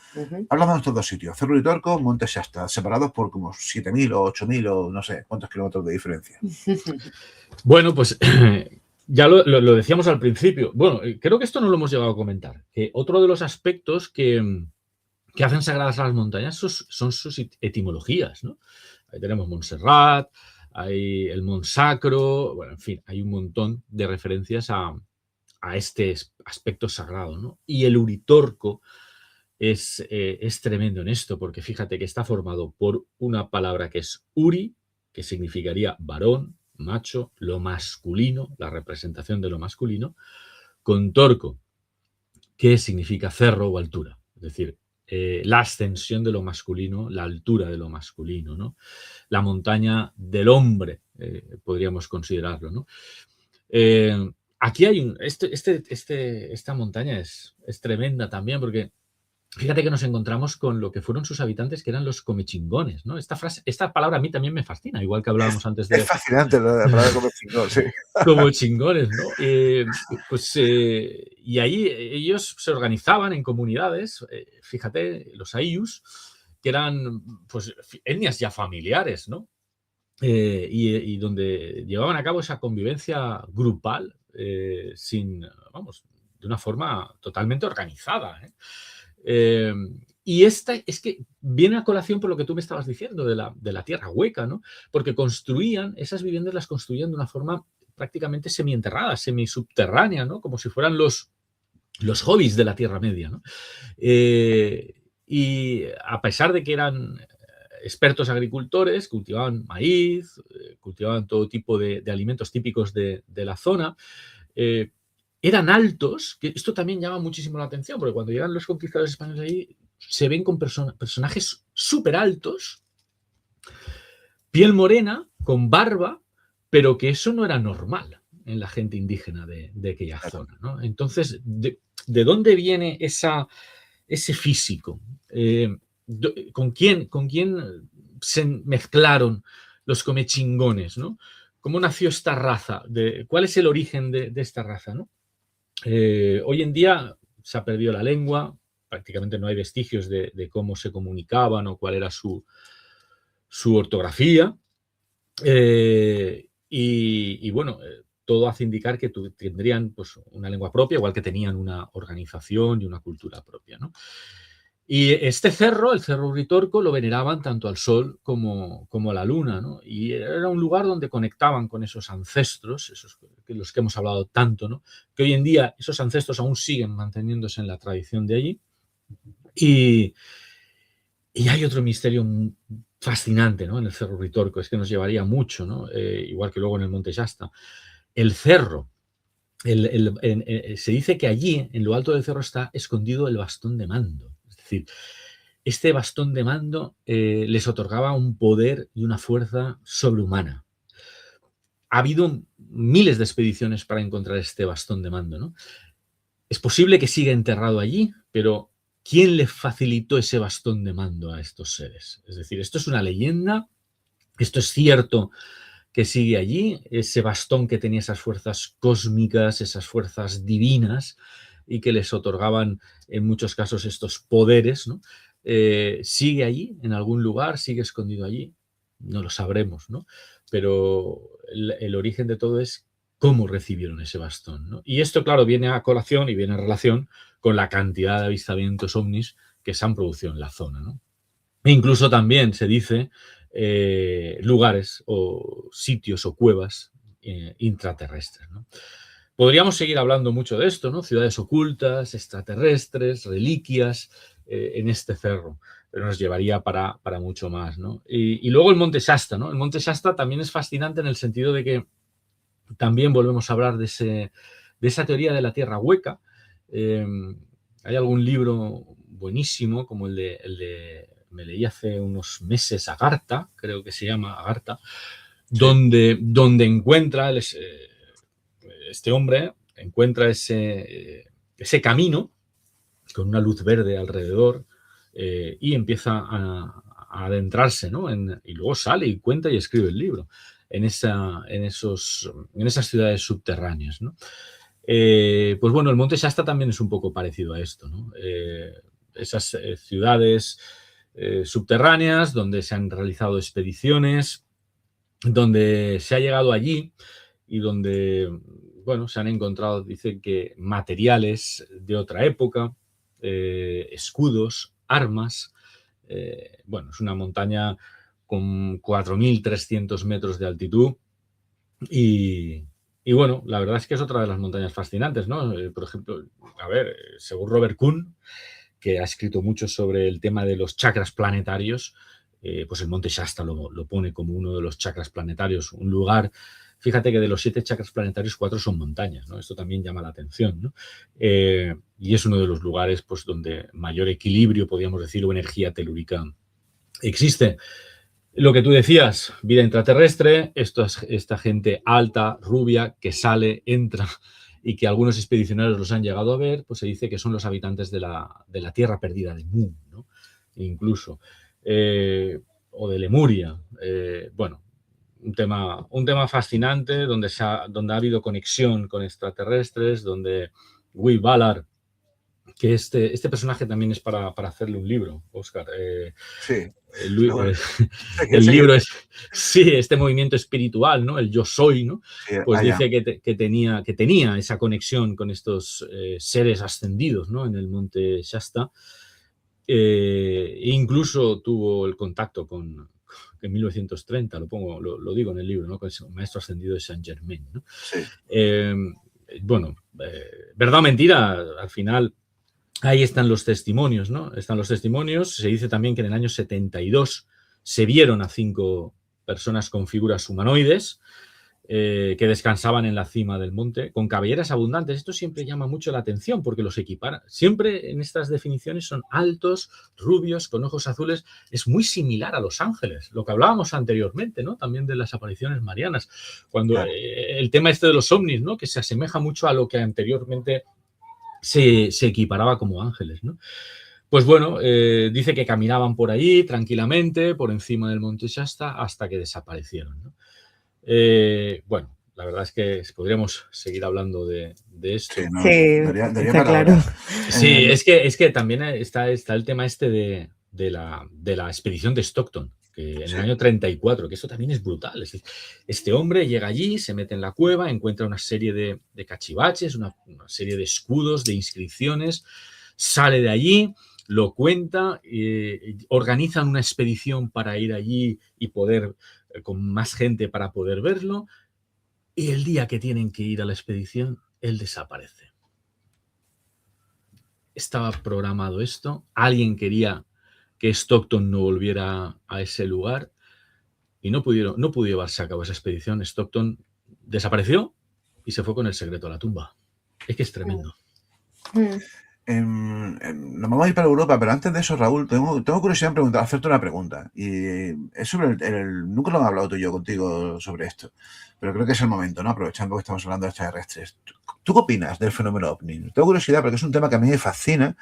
Hablamos de estos dos sitios, Cerro Uritorco, Monte Shasta, separados por como 7.000 o 8.000 o no sé cuántos kilómetros de diferencia. Bueno, pues ya lo decíamos al principio. Bueno, creo que esto no lo hemos llegado a comentar. Que otro de los aspectos que hacen sagradas a las montañas son sus etimologías, ¿no? Ahí tenemos Montserrat, hay el Mont Sacro, bueno, en fin, hay un montón de referencias a este aspecto sagrado, ¿no? Y el Uritorco es tremendo en esto, porque fíjate que está formado por una palabra que es Uri, que significaría varón, macho, lo masculino, la representación de lo masculino, con Torco, que significa cerro o altura, es decir, la ascensión de lo masculino, la altura de lo masculino, ¿no? La montaña del hombre, podríamos considerarlo, ¿no? Aquí hay esta montaña es tremenda también porque fíjate que nos encontramos con lo que fueron sus habitantes, que eran los comechingones, ¿no? Esta palabra a mí también me fascina, igual que hablábamos antes de... Es fascinante la palabra comechingón, sí. Como chingones, ¿no? Y ahí ellos se organizaban en comunidades, fíjate, los Ayllus, que eran pues etnias ya familiares, ¿no? Y donde llevaban a cabo esa convivencia grupal de una forma totalmente organizada, y es que viene a colación por lo que tú me estabas diciendo de la tierra hueca, ¿no? Porque esas viviendas las construían de una forma prácticamente semienterrada, semisubterránea, ¿no? Como si fueran los hobbies de la Tierra Media, ¿no? Y a pesar de que eran expertos agricultores, cultivaban maíz, cultivaban todo tipo de alimentos típicos de la zona, eran altos, que esto también llama muchísimo la atención, porque cuando llegan los conquistadores españoles ahí, se ven con personajes súper altos, piel morena, con barba, pero que eso no era normal en la gente indígena de aquella zona, ¿no? Entonces, ¿de dónde viene ese físico? ¿Con quién se mezclaron los comechingones, ¿no? ¿Cómo nació esta raza? ¿Cuál es el origen de esta raza, ¿no? Hoy en día se ha perdido la lengua, prácticamente no hay vestigios de cómo se comunicaban o cuál era su ortografía. Y bueno, todo hace indicar que tendrían pues, una lengua propia, igual que tenían una organización y una cultura propia, ¿no? Y este cerro, el Cerro Uritorco, lo veneraban tanto al sol como a la luna, ¿no? Y era un lugar donde conectaban con esos ancestros, los que hemos hablado tanto, ¿no? Que hoy en día esos ancestros aún siguen manteniéndose en la tradición de allí. Y hay otro misterio fascinante, ¿no? En el Cerro Uritorco, es que nos llevaría mucho, ¿no? Igual que luego en el Monte Shasta. El cerro, se dice que allí, en lo alto del cerro, está escondido el bastón de mando. Es decir, este bastón de mando les otorgaba un poder y una fuerza sobrehumana. Ha habido miles de expediciones para encontrar este bastón de mando, ¿no? Es posible que siga enterrado allí, pero ¿quién le facilitó ese bastón de mando a estos seres? Es decir, esto es una leyenda, esto es cierto que sigue allí, ese bastón que tenía esas fuerzas cósmicas, esas fuerzas divinas y que les otorgaban en muchos casos estos poderes, ¿no? ¿Sigue allí, en algún lugar? ¿Sigue escondido allí? No lo sabremos, ¿no? Pero el origen de todo es cómo recibieron ese bastón, ¿no? Y esto, claro, viene a colación y viene en relación con la cantidad de avistamientos ovnis que se han producido en la zona, ¿no? E incluso también se dice lugares o sitios o cuevas intraterrestres, ¿no? Podríamos seguir hablando mucho de esto, ¿no? Ciudades ocultas, extraterrestres, reliquias en este cerro, pero nos llevaría para mucho más, ¿no? Y luego el Monte Shasta, ¿no? El Monte Shasta también es fascinante en el sentido de que también volvemos a hablar de esa teoría de la Tierra hueca. Hay algún libro buenísimo, como el de me leí hace unos meses, Agartha, creo que se llama Agartha, sí, donde encuentra este hombre, encuentra ese camino con una luz verde alrededor y empieza a adentrarse, ¿no? Y luego sale y cuenta y escribe el libro en esas ciudades subterráneas, ¿no? Pues bueno, el Monte Shasta también es un poco parecido a esto, ¿no? Esas ciudades subterráneas donde se han realizado expediciones, donde se ha llegado allí y donde, bueno, se han encontrado, dicen que materiales de otra época, escudos, armas. Bueno, es una montaña con 4.300 metros de altitud y bueno, la verdad es que es otra de las montañas fascinantes, ¿no? Por ejemplo, a ver, según Robert Kuhn, que ha escrito mucho sobre el tema de los chakras planetarios, pues el Monte Shasta lo pone como uno de los chakras planetarios, un lugar. Fíjate que de los 7 chakras planetarios, 4 son montañas, ¿no? Esto también llama la atención, ¿no? Y es uno de los lugares pues, donde mayor equilibrio, podríamos decir, o energía telúrica existe. Lo que tú decías, vida intraterrestre, esta gente alta, rubia, que sale, entra y que algunos expedicionarios los han llegado a ver, pues se dice que son los habitantes de la Tierra perdida, de Mu, ¿no? Incluso. O de Lemuria. Bueno, un tema fascinante donde ha habido conexión con extraterrestres, donde Guy Ballard, que este personaje también es para hacerle un libro, Óscar. Sí. El libro es, sí, este movimiento espiritual, ¿no? El yo soy, ¿no? Sí, pues dice que tenía esa conexión con estos seres ascendidos, ¿no? En el Monte Shasta. Incluso tuvo el contacto en 1930, lo digo en el libro, ¿no? Con el maestro ascendido de Saint Germain, ¿no? Sí. Bueno, verdad o mentira, al final ahí están los testimonios, ¿no? Están los testimonios. Se dice también que en el año 72 se vieron a 5 personas con figuras humanoides. que descansaban en la cima del monte, con cabelleras abundantes. Esto siempre llama mucho la atención porque los equipara. Siempre en estas definiciones son altos, rubios, con ojos azules. Es muy similar a los ángeles, lo que hablábamos anteriormente, ¿no? También de las apariciones marianas. Cuando el tema este de los ovnis, ¿no? Que se asemeja mucho a lo que anteriormente se equiparaba como ángeles, ¿no? Pues bueno, dice que caminaban por ahí tranquilamente, por encima del monte Shasta, hasta que desaparecieron, ¿no? Bueno, la verdad es que podríamos seguir hablando de esto. Sí, no, Sí, daría está para claro. hablar. Sí, es que también está el tema este de la expedición de Stockton, que en Sí. el año 34, que eso también es brutal. Este hombre llega allí, se mete en la cueva, encuentra una serie de cachivaches, una serie de escudos, de inscripciones, sale de allí, lo cuenta, organizan una expedición para ir allí y poder, con más gente para poder verlo, y el día que tienen que ir a la expedición, él desaparece. Estaba programado esto, alguien quería que Stockton no volviera a ese lugar y no pudo llevarse a cabo esa expedición. Stockton desapareció y se fue con el secreto a la tumba. Es que es tremendo. Nos vamos a ir para Europa, pero antes de eso, Raúl, tengo curiosidad en hacerte una pregunta. Y es sobre nunca lo hemos hablado tú y yo contigo sobre esto, pero creo que es el momento, ¿no? Aprovechando que estamos hablando de extraterrestres. ¿Tú qué opinas del fenómeno OVNI? Tengo curiosidad porque es un tema que a mí me fascina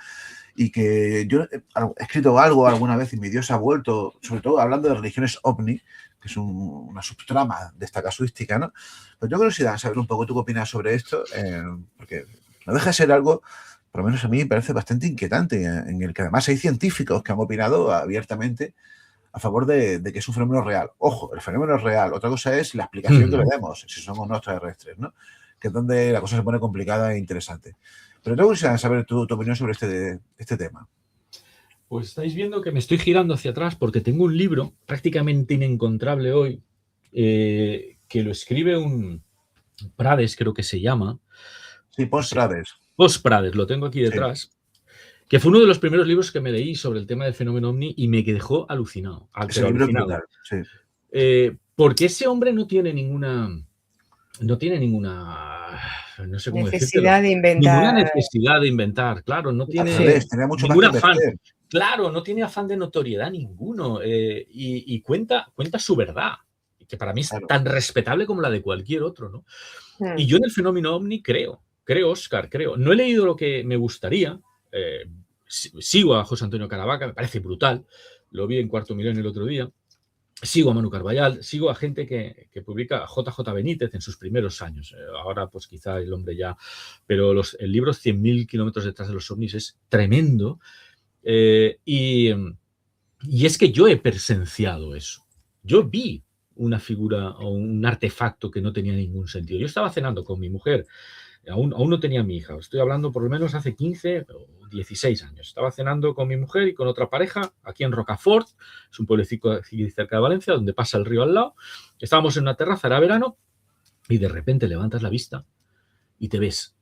y que yo he escrito algo alguna vez y mi Dios ha vuelto, sobre todo hablando de religiones OVNI, que es una subtrama de esta casuística, ¿no? Pero tengo curiosidad en saber un poco tú qué opinas sobre esto, porque no deja de ser algo, por lo menos a mí me parece bastante inquietante, en el que además hay científicos que han opinado abiertamente a favor de que es un fenómeno real. Ojo, el fenómeno es real. Otra cosa es la explicación que le demos, si somos no extraterrestres, ¿no? Que es donde la cosa se pone complicada e interesante. Pero tengo que saber tu opinión sobre este tema. Pues estáis viendo que me estoy girando hacia atrás porque tengo un libro prácticamente inencontrable hoy, que lo escribe un Prades, creo que se llama. Sí, Prades. Prades, lo tengo aquí detrás. Sí. Que fue uno de los primeros libros que me leí sobre el tema del fenómeno OVNI y me dejó alucinado. Ese libro es brutal, sí. Porque ese hombre no tiene ninguna, no sé cómo necesidad decírtelo, de inventar. Ninguna necesidad de inventar, claro, no tiene tenía mucho ningún más que afán. meter. Claro, no tiene afán de notoriedad ninguno, y cuenta su verdad, que para mí es tan respetable como la de cualquier otro, ¿no? Y yo en el fenómeno OVNI creo, Óscar. No he leído lo que me gustaría. Sigo a José Antonio Caravaca, me parece brutal. Lo vi en Cuarto Milenio el otro día. Sigo a Manu Carballal, sigo a gente que publica, a JJ Benítez en sus primeros años. Ahora, pues quizá el hombre ya... Pero el libro 100.000 kilómetros detrás de los ovnis es tremendo. Y es que yo he presenciado eso. Yo vi una figura o un artefacto que no tenía ningún sentido. Yo estaba cenando con mi mujer, aún no tenía mi hija, estoy hablando por lo menos hace 15 o 16 años. Estaba cenando con mi mujer y con otra pareja aquí en Rocafort, es un pueblecito aquí cerca de Valencia, donde pasa el río al lado. Estábamos en una terraza, era verano, y de repente levantas la vista y te ves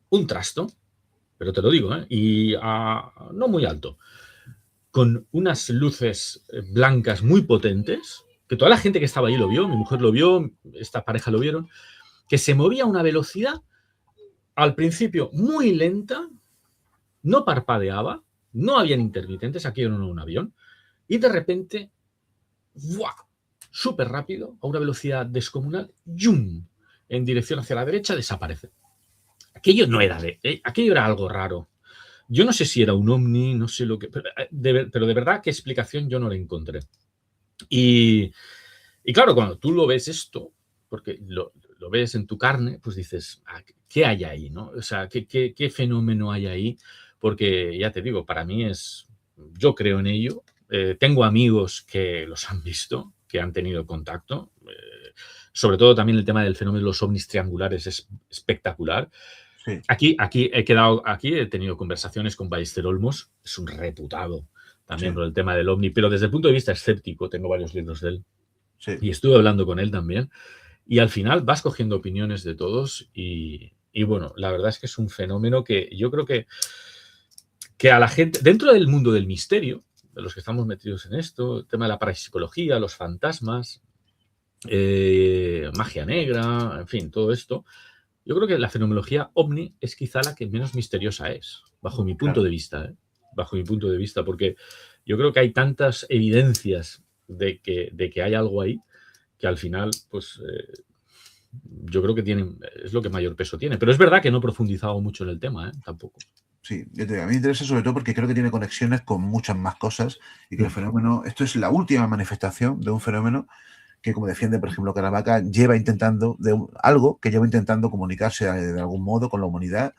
un trasto, pero te lo digo, y no muy alto, con unas luces blancas muy potentes, que toda la gente que estaba allí lo vio, mi mujer lo vio, esta pareja lo vieron, que se movía a una velocidad, al principio muy lenta, no parpadeaba, no habían intermitentes, aquí no era un avión, y de repente, ¡buah!, súper rápido, a una velocidad descomunal, ¡yum!, en dirección hacia la derecha, desaparece. Aquello no era aquello era algo raro. Yo no sé si era un ovni, no sé lo que... Pero de verdad, qué explicación yo no la encontré. Y claro, cuando tú lo ves esto, porque lo ves en tu carne, pues dices, ¿qué hay ahí, no? O sea, ¿qué fenómeno hay ahí? Porque, ya te digo, para mí yo creo en ello. Tengo amigos que los han visto, que han tenido contacto. Sobre todo también el tema del fenómeno de los ovnis triangulares es espectacular. Sí. Aquí he tenido conversaciones con Ballester Olmos, es un reputado también por el tema del ovni, pero desde el punto de vista escéptico, tengo varios libros de él, y estuve hablando con él también, y al final vas cogiendo opiniones de todos, y bueno, la verdad es que es un fenómeno que yo creo que a la gente, dentro del mundo del misterio, de los que estamos metidos en esto, el tema de la parapsicología, los fantasmas, magia negra, en fin, todo esto. Yo creo que la fenomenología ovni es quizá la que menos misteriosa es, bajo mi punto de vista, ¿eh? Bajo mi punto de vista, porque yo creo que hay tantas evidencias de que hay algo ahí que al final, pues yo creo que es lo que mayor peso tiene. Pero es verdad que no he profundizado mucho en el tema, tampoco. Sí, a mí me interesa sobre todo porque creo que tiene conexiones con muchas más cosas y que el fenómeno, esto es la última manifestación de un fenómeno que, como defiende, por ejemplo, Caravaca, algo que lleva intentando comunicarse de algún modo con la humanidad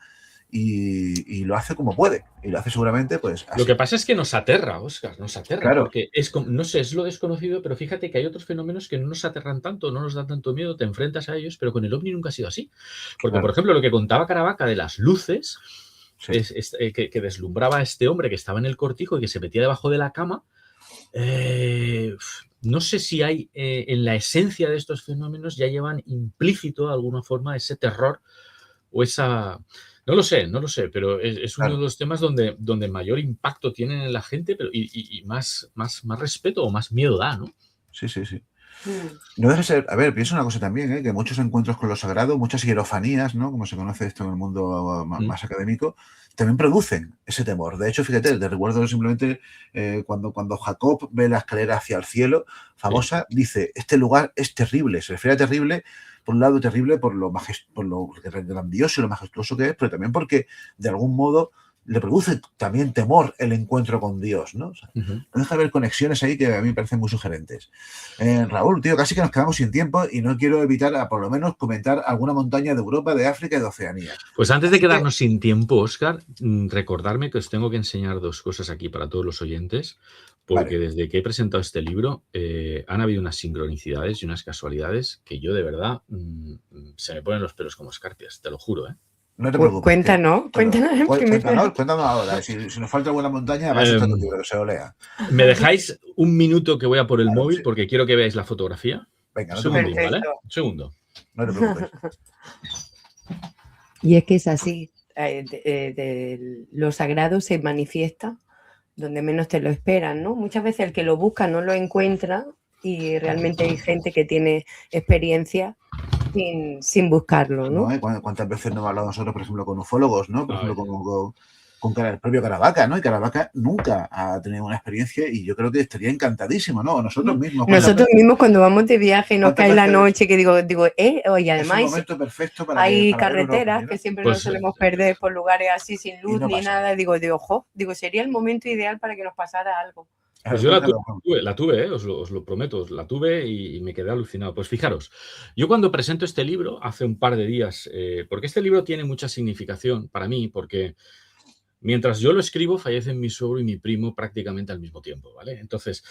y lo hace como puede. Y lo hace seguramente, pues, así. Lo que pasa es que nos aterra, Óscar, nos aterra, claro. Porque no sé, es lo desconocido, pero fíjate que hay otros fenómenos que no nos aterran tanto, no nos dan tanto miedo, te enfrentas a ellos, pero con el ovni nunca ha sido así. Porque, Claro. por ejemplo, lo que contaba Caravaca de las luces, Sí. que deslumbraba a este hombre que estaba en el cortijo y que se metía debajo de la cama, no sé si hay en la esencia de estos fenómenos ya llevan implícito de alguna forma ese terror o esa... No lo sé, pero es uno de los temas donde mayor impacto tienen en la gente y más respeto o más miedo da, ¿no? Sí. No deja de ser, a ver, pienso una cosa también, que muchos encuentros con lo sagrado, muchas hierofanías, ¿no? Como se conoce esto en el mundo más académico, también producen ese temor. De hecho, fíjate, te recuerdo simplemente cuando Jacob ve la escalera hacia el cielo, famosa, dice, este lugar es terrible. Se refiere a terrible, por un lado terrible por lo grandioso y lo majestuoso que es, pero también porque de algún modo le produce también temor el encuentro con Dios, ¿no? O sea, no deja de haber conexiones ahí que a mí me parecen muy sugerentes. Raúl, tío, casi que nos quedamos sin tiempo y no quiero evitar, por lo menos, comentar alguna montaña de Europa, de África y de Oceanía. Pues antes de quedarnos sin tiempo, Óscar, recordarme que os tengo que enseñar dos cosas aquí para todos los oyentes, porque desde que he presentado este libro han habido unas sincronicidades y unas casualidades que yo de verdad se me ponen los pelos como escarpias, te lo juro, ¿eh? No te preocupes. Cuéntanos ahora. Si nos falta alguna montaña, va a ser tu libro, que se lo lea. ¿Me dejáis un minuto que voy a por el móvil? Porque quiero que veáis la fotografía. Venga, un segundo, ¿vale? Un segundo. No te preocupes. Y es que es así. Lo sagrado se manifiesta donde menos te lo esperan, ¿no? Muchas veces el que lo busca no lo encuentra y realmente hay gente que tiene experiencia sin buscarlo, ¿no? ¿Cuántas veces no hemos hablado nosotros, por ejemplo, con ufólogos, ¿no? Por ejemplo, con el propio Caravaca, ¿no? Y Caravaca nunca ha tenido una experiencia y yo creo que estaría encantadísimo, ¿no? Nosotros mismos. Nosotros mismos cuando vamos de viaje nos cae la noche que digo, oye, además es un momento perfecto para hay carreteras que siempre nos solemos perder por lugares así sin luz ni nada. Digo, sería el momento ideal para que nos pasara algo. Pues yo la tuve, os lo prometo, la tuve y me quedé alucinado. Pues fijaros, yo cuando presento este libro hace un par de días, porque este libro tiene mucha significación para mí, porque mientras yo lo escribo fallecen mi suegro y mi primo prácticamente al mismo tiempo, ¿vale? Entonces,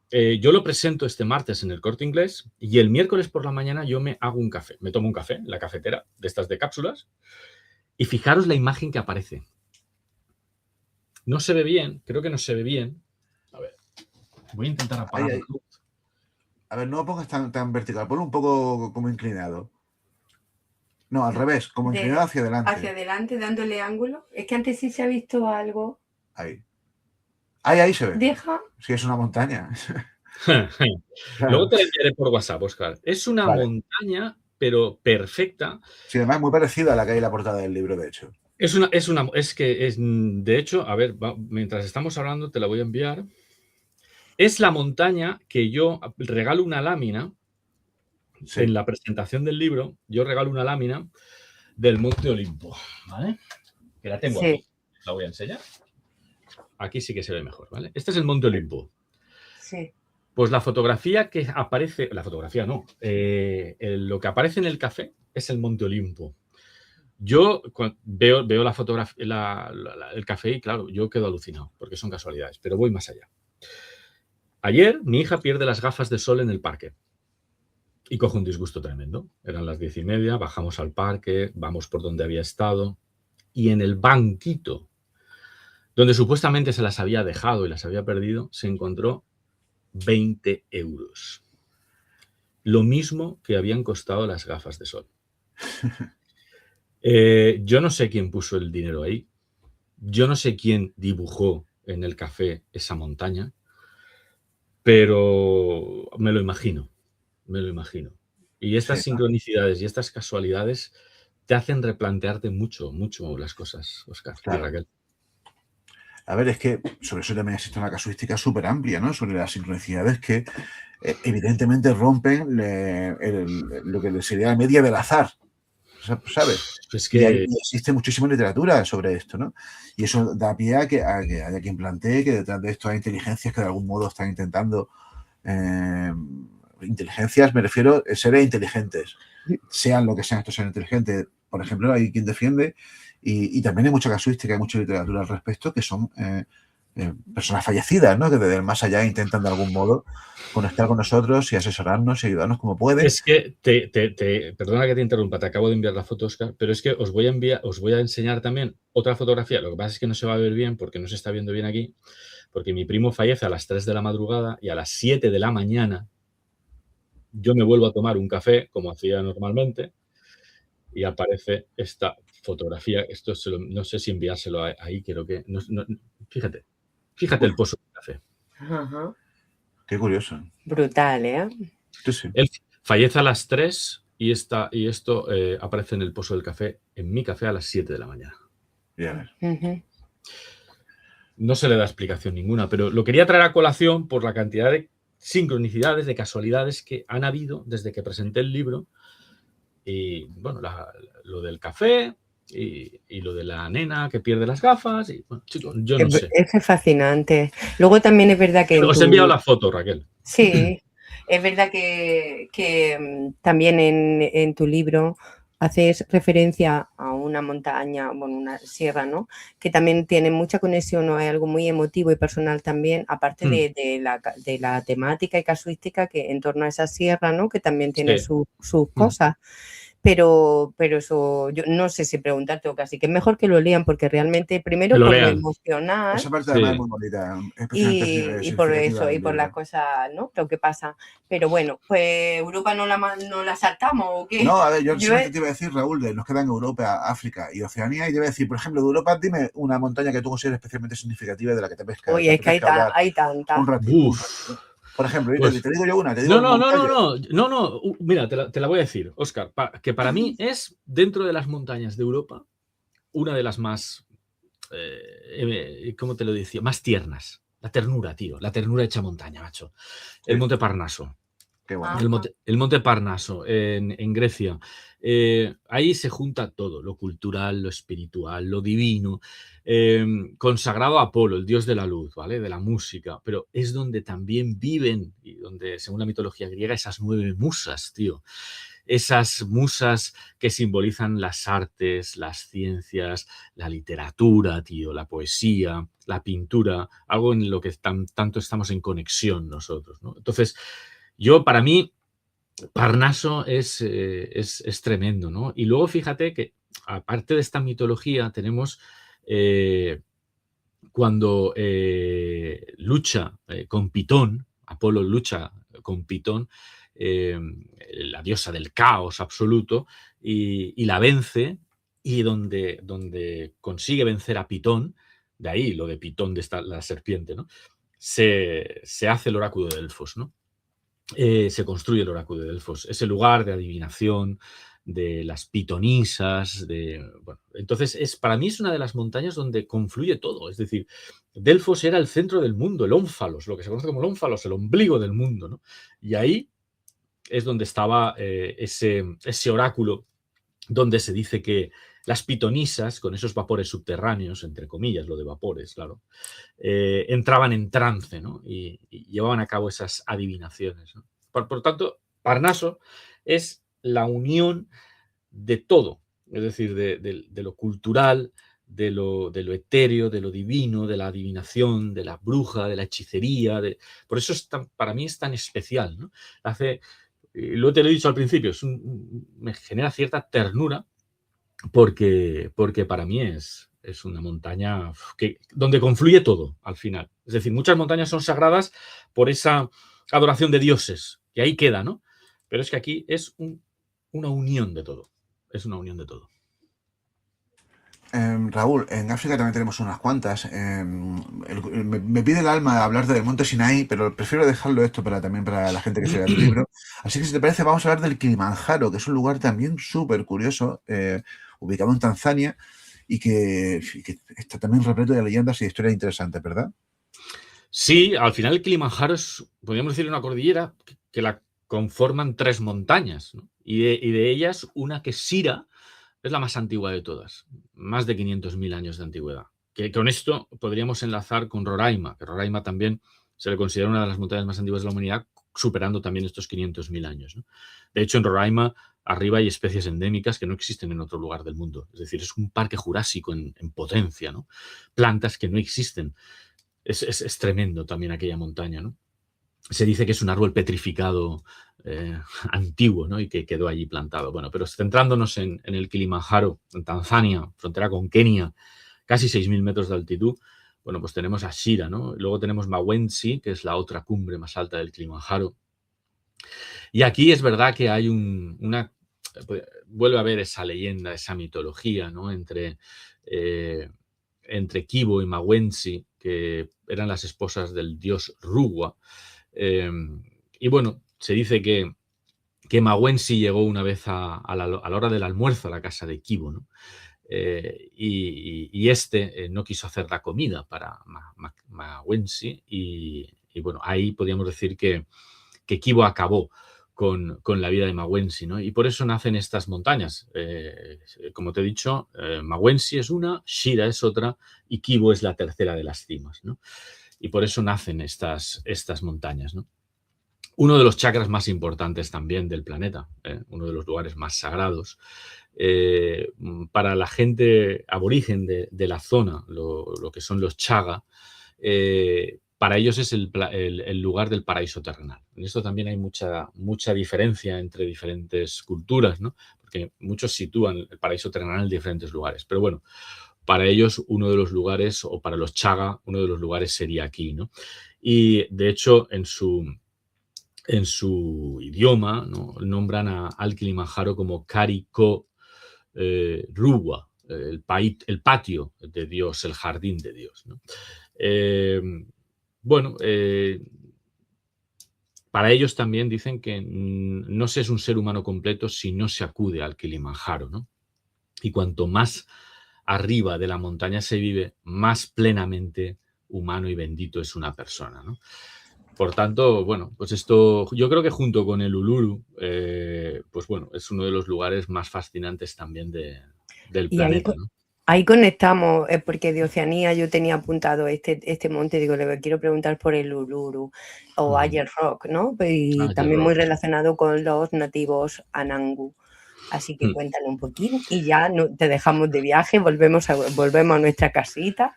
yo lo presento este martes en el Corte Inglés y el miércoles por la mañana yo me hago un café, me tomo un café en la cafetera de estas de cápsulas y fijaros la imagen que aparece. No se ve bien, creo que no se ve bien. A ver, voy a intentar apagar. A ver, no lo pongas tan vertical, ponlo un poco como inclinado. No, al revés, como inclinado hacia adelante. Hacia adelante, dándole ángulo. Es que antes sí se ha visto algo. Ahí se ve. Deja. Sí, es una montaña. Luego te la enviaré por WhatsApp, Óscar. Es una montaña, pero perfecta. Sí, además muy parecida a la que hay en la portada del libro, de hecho. De hecho, a ver, mientras estamos hablando, te la voy a enviar. Es la montaña que yo regalo una lámina. En la presentación del libro, yo regalo una lámina del Monte Olimpo, ¿vale? Que la tengo aquí. La voy a enseñar. Aquí sí que se ve mejor, ¿vale? Este es el Monte Olimpo. Sí. Pues la fotografía que aparece, la fotografía no, lo que aparece en el café es el Monte Olimpo. Yo veo la fotografía, el café y claro, yo quedo alucinado porque son casualidades, pero voy más allá. Ayer mi hija pierde las gafas de sol en el parque y coge un disgusto tremendo. Eran las 10:30, bajamos al parque, vamos por donde había estado y en el banquito donde supuestamente se las había dejado y las había perdido, se encontró 20 euros. Lo mismo que habían costado las gafas de sol. Yo no sé quién puso el dinero ahí. Yo no sé quién dibujó en el café esa montaña, pero me lo imagino. me lo imagino. Y estas Sí, ¿no? sincronicidades y estas casualidades te hacen replantearte mucho, mucho las cosas, Óscar y Claro. Raquel. A ver, es que sobre eso también existe una casuística súper amplia, ¿no? Sobre las sincronicidades que evidentemente rompen lo que sería la media del azar, ¿sabes? Es Y que existe muchísima literatura sobre esto, ¿no? Y eso da pie a que haya quien plantee que detrás de esto hay inteligencias que de algún modo están intentando... inteligencias, me refiero a seres inteligentes, sean lo que sean estos seres inteligentes. Por ejemplo, hay quien defiende, y también hay mucha casuística, hay mucha literatura al respecto, que son personas fallecidas, ¿no? Que desde el más allá intentan de algún modo conectar con nosotros y asesorarnos y ayudarnos como pueden. es que perdona que te interrumpa, te acabo de enviar la foto, Óscar, pero es que os voy a enseñar también otra fotografía. Lo que pasa es que no se va a ver bien porque no se está viendo bien aquí, porque mi primo fallece a las 3 de la madrugada y a las 7 de la mañana yo me vuelvo a tomar un café, como hacía normalmente, y aparece esta fotografía. Esto no sé si enviárselo ahí, creo que... fíjate el pozo del café. Ajá. Qué curioso. Brutal, ¿eh? Sí, sí. Él fallece a las 3 y esto aparece en el pozo del café, en mi café, a las 7 de la mañana. Ya ves. Ujú. No se le da explicación ninguna, pero lo quería traer a colación por la cantidad de sincronicidades, de casualidades que han habido desde que presenté el libro. Y bueno, lo del café y lo de la nena que pierde las gafas. Y bueno, chicos, yo no sé. Es fascinante. Luego también es verdad que Os he enviado la foto, Raquel. Sí, es verdad que también en tu libro haces referencia a una montaña, bueno, una sierra, ¿no? Que también tiene mucha conexión, ¿no? Hay algo muy emotivo y personal también, aparte de la temática y casuística que en torno a esa sierra, ¿no? Que también tiene Sí. sus cosas. Pero eso, yo no sé si preguntarte o casi, que es mejor que lo lean, porque realmente, primero Que lo por lo lean. emocional Esa parte además es Sí. muy bonita, especialmente y por significativa eso, y del por las libro. cosas, ¿no? Lo que pasa. Pero bueno, pues Europa no la saltamos, ¿o qué? No, a ver, yo Yo solamente te iba a decir, Raúl, nos quedan Europa, África y Oceanía, y te iba a decir, por ejemplo, de Europa, dime una montaña que tú consideres especialmente significativa de la que te Oye, es que apetezca hablar hay tantas. un ratito. Uf. Por ejemplo, Pues, te digo yo una, te digo no, el no, no, no, Moncayo. no. Mira, te la voy a decir, Óscar, que para mí es, dentro de las montañas de Europa, una de las más, ¿cómo te lo decía? Más tiernas. La ternura, tío. La ternura hecha montaña, macho. El Sí, Monte Parnaso. qué bueno. El Monte Parnaso, en Grecia. Ahí se junta todo, lo cultural, lo espiritual, lo divino, consagrado a Apolo, el dios de la luz, ¿vale? De la música, pero es donde también viven, y donde, según la mitología griega, esas 9 musas, tío. Esas musas que simbolizan las artes, las ciencias, la literatura, tío, la poesía, la pintura, algo en lo que tanto estamos en conexión nosotros, ¿no? Entonces, para mí, Parnaso es tremendo, ¿no? Y luego fíjate que, aparte de esta mitología, tenemos cuando lucha con Pitón, Apolo lucha con Pitón, la diosa del caos absoluto, y la vence, y donde consigue vencer a Pitón, de ahí lo de Pitón, la serpiente, ¿no? Se hace el oráculo de Delfos, ¿no? Se construye el oráculo de Delfos, ese lugar de adivinación, de las pitonisas, bueno, entonces para mí es una de las montañas donde confluye todo, es decir, Delfos era el centro del mundo, el ónfalos, lo que se conoce como el ónfalos, el ombligo del mundo, ¿no? Y ahí es donde estaba ese oráculo, donde se dice que las pitonisas, con esos vapores subterráneos, entre comillas, lo de vapores, claro, entraban en trance, ¿no? Y llevaban a cabo esas adivinaciones, ¿no? Por tanto, Parnaso es la unión de todo, es decir, de lo cultural, de lo etéreo, de lo divino, de la adivinación, de la bruja, de la hechicería. Por eso para mí es tan especial, ¿no? Te lo he dicho al principio, me genera cierta ternura porque para mí es una montaña donde confluye todo al final. Es decir, muchas montañas son sagradas por esa adoración de dioses, que ahí queda, ¿no? Pero es que aquí es una unión de todo. Es una unión de todo. Raúl, en África también tenemos unas cuantas. Me pide el alma hablar del monte Sinai, pero prefiero dejarlo esto también para la gente que se vea tu libro. Así que si te parece, vamos a hablar del Kilimanjaro, que es un lugar también súper curioso, ubicado en Tanzania y que está también repleto de leyendas y historias interesantes, ¿verdad? Sí, al final el Kilimanjaro es, podríamos decir, una cordillera que la conforman 3 montañas, ¿no? Y de ellas, una que es Sira, es la más antigua de todas, más de 500.000 años de antigüedad. Que con esto podríamos enlazar con Roraima, que Roraima también se le considera una de las montañas más antiguas de la humanidad, superando también estos 500.000 años, ¿no? De hecho, en Roraima arriba hay especies endémicas que no existen en otro lugar del mundo. Es decir, es un parque jurásico en potencia, ¿no? Plantas que no existen. Es tremendo también aquella montaña, ¿no? Se dice que es un árbol petrificado antiguo, ¿no? Y que quedó allí plantado. Bueno, pero centrándonos en el Kilimanjaro, en Tanzania, frontera con Kenia, casi 6.000 metros de altitud, bueno, pues tenemos a Shira, ¿no? Luego tenemos Mawenzi, que es la otra cumbre más alta del Kilimanjaro. Y aquí es verdad que hay vuelve a haber esa leyenda, esa mitología, ¿no? Entre Kibo y Mawenzi, que eran las esposas del dios Rugwa. Y bueno, se dice que Mawenzi llegó una vez a la hora del almuerzo a la casa de Kibo, ¿no? Y este no quiso hacer la comida para Mawenzi y bueno, ahí podríamos decir que Kibo acabó con la vida de Mawenzi, ¿no? Y por eso nacen estas montañas. Como te he dicho, Mawenzi es una, Shira es otra y Kibo es la tercera de las cimas, ¿no? Y por eso nacen estas montañas, ¿no? Uno de los chakras más importantes también del planeta, uno de los lugares más sagrados. Para la gente aborigen de la zona, lo que son los chaga, para ellos es el lugar del paraíso terrenal. En esto también hay mucha diferencia entre diferentes culturas, ¿no? Porque muchos sitúan el paraíso terrenal en diferentes lugares. Pero bueno, para ellos uno de los lugares, o para los chaga, uno de los lugares sería aquí, ¿no? Y de hecho, en su idioma, ¿no? Nombran al Kilimanjaro como Kariko Rugwa, el patio de Dios, el jardín de Dios, ¿no? Bueno, para ellos también dicen que no se es un ser humano completo si no se acude al Kilimanjaro, ¿no? Y cuanto más arriba de la montaña se vive, más plenamente humano y bendito es una persona, ¿no? Por tanto, bueno, pues esto yo creo que junto con el Uluru, pues bueno, es uno de los lugares más fascinantes también del planeta, ¿no? Ahí conectamos, porque de Oceanía yo tenía apuntado este monte, digo, le quiero preguntar por el Uluru o Ayer Rock, ¿no? Y también muy relacionado con los nativos Anangu. Así que cuéntale un poquito y ya te dejamos de viaje, volvemos a nuestra casita.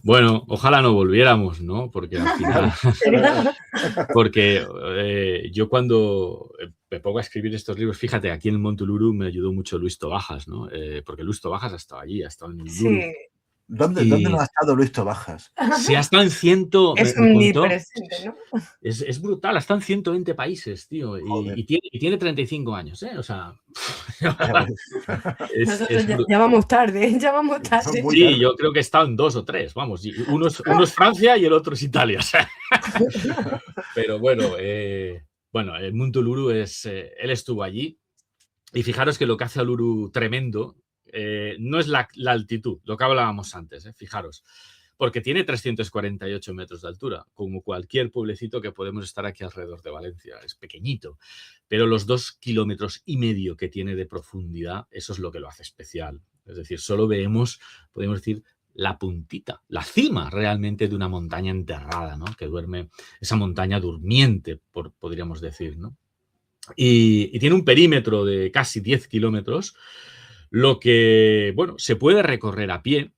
Bueno, ojalá no volviéramos, ¿no? Porque al final... Porque yo cuando me pongo a escribir estos libros, fíjate, aquí en el Monte Uluru me ayudó mucho Luis Tobajas, ¿no? Porque Luis Tobajas ha estado allí, ha estado en el Uluru. Sí. ¿Dónde no ha estado Luis Tobajas? Sí, ha estado en 100... Es omnipresente, ¿no? Es brutal, ha estado en 120 países, tío, y tiene 35 años, ¿eh? O sea... ya vamos tarde, ya vamos tarde. Sí, yo creo que he estado en 2 o 3, vamos, uno es Francia y el otro es Italia. Pero bueno, el Monte Uluru él estuvo allí y fijaros que lo que hace al Uluru tremendo no es la altitud, lo que hablábamos antes, fijaros, porque tiene 348 metros de altura, como cualquier pueblecito que podemos estar aquí alrededor de Valencia, es pequeñito, pero los 2,5 kilómetros que tiene de profundidad, eso es lo que lo hace especial. Es decir, solo vemos, podemos decir, la puntita, la cima realmente de una montaña enterrada, ¿no? Que duerme, esa montaña durmiente, podríamos decir, ¿no? Y tiene un perímetro de casi 10 kilómetros, lo que, bueno, se puede recorrer a pie,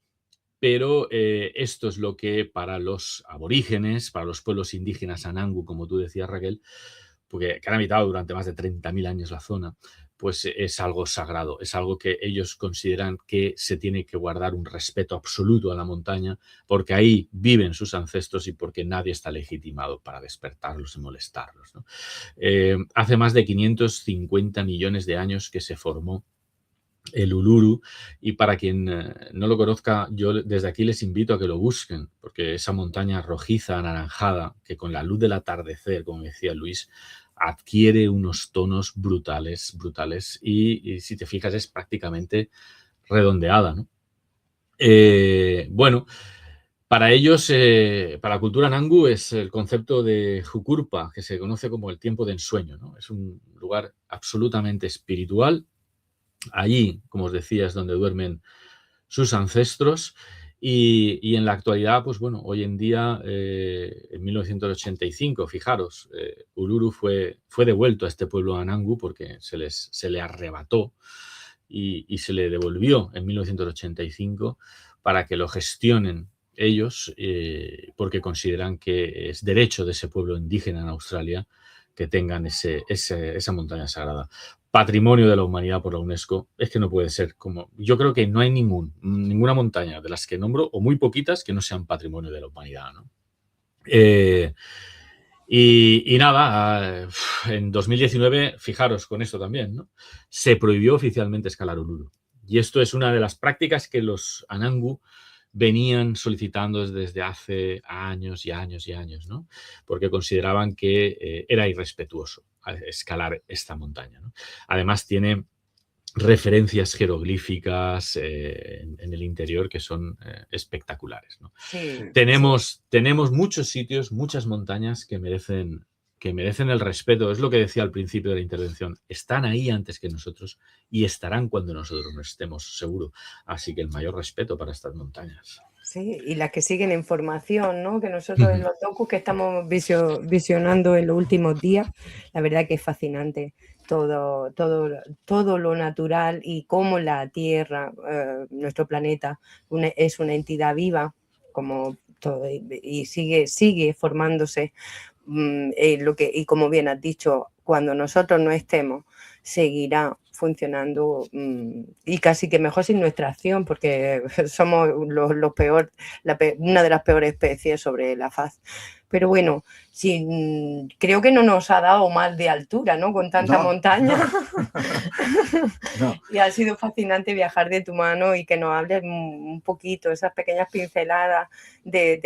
pero esto es lo que para los aborígenes, para los pueblos indígenas Anangu, como tú decías, Raquel, porque que han habitado durante más de 30.000 años la zona, pues es algo sagrado, es algo que ellos consideran que se tiene que guardar un respeto absoluto a la montaña, porque ahí viven sus ancestros y porque nadie está legitimado para despertarlos y molestarlos, ¿no? Hace más de 550 millones de años que se formó el Uluru, y para quien no lo conozca, yo desde aquí les invito a que lo busquen, porque esa montaña rojiza, anaranjada, que con la luz del atardecer, como decía Luis, adquiere unos tonos brutales, brutales, y si te fijas es prácticamente redondeada, ¿no? Bueno, para ellos, para la cultura Nangu, es el concepto de Jukurpa, que se conoce como el tiempo de ensueño, ¿no? Es un lugar absolutamente espiritual. Allí, como os decía, es donde duermen sus ancestros y en la actualidad, pues bueno, hoy en día, en 1985, fijaros, Uluru fue devuelto a este pueblo Anangu porque se le arrebató y se le devolvió en 1985 para que lo gestionen ellos, porque consideran que es derecho de ese pueblo indígena en Australia que tengan esa montaña sagrada. Patrimonio de la humanidad por la UNESCO, es que no puede ser como... Yo creo que no hay ninguna montaña de las que nombro, o muy poquitas, que no sean patrimonio de la humanidad, ¿no? Y nada, en 2019, fijaros con esto también, ¿no? Se prohibió oficialmente escalar Uluru. Y esto es una de las prácticas que los Anangu venían solicitando desde hace años y años y años, ¿no? Porque consideraban que era irrespetuoso escalar esta montaña, ¿no? Además tiene referencias jeroglíficas en el interior que son espectaculares, ¿no? Sí. Tenemos muchos sitios, muchas montañas que merecen el respeto. Es lo que decía al principio de la intervención. Están ahí antes que nosotros y estarán cuando nosotros no estemos, seguro. Así que el mayor respeto para estas montañas. Sí, y las que siguen en formación, ¿no? Que nosotros en los docus que estamos visionando en los últimos días, la verdad que es fascinante todo lo natural y cómo la Tierra, nuestro planeta, es una entidad viva, como todo, y sigue formándose. Y como bien has dicho, cuando nosotros no estemos, seguirá funcionando y casi que mejor sin nuestra acción, porque somos una de las peores especies sobre la faz. Pero bueno, creo que no nos ha dado mal de altura, ¿no? Con tanta montaña. No. Y ha sido fascinante viajar de tu mano y que nos hables un poquito, esas pequeñas pinceladas de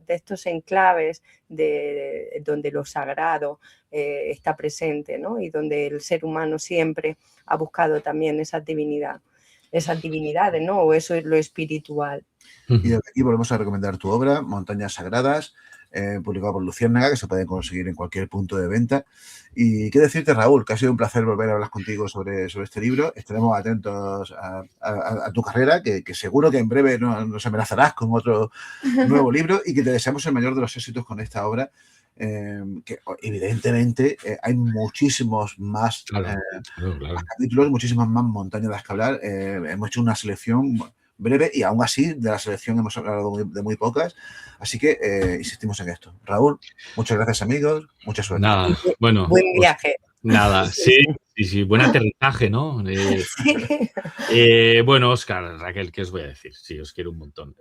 estos enclaves donde lo sagrado está presente, ¿no? Y donde el ser humano siempre ha buscado también esas divinidades, ¿no? O eso es lo espiritual. Y desde aquí volvemos a recomendar tu obra, Montañas Sagradas, publicado por Luciérnaga, que se puede conseguir en cualquier punto de venta. Y qué decirte, Raúl, que ha sido un placer volver a hablar contigo sobre este libro. Estaremos atentos a tu carrera, que seguro que en breve nos amenazarás con otro nuevo libro y que te deseamos el mayor de los éxitos con esta obra. Que evidentemente hay muchísimos más capítulos, muchísimas más montañas de escalar. Hemos hecho una selección breve y aún así de la selección hemos hablado de muy pocas, así que insistimos en esto. Raúl, muchas gracias, amigos, mucha suerte. Nada, bueno, buen viaje. Nada, sí, buen aterrizaje, ¿no? Bueno, Óscar, Raquel, ¿qué os voy a decir? Sí, os quiero un montón.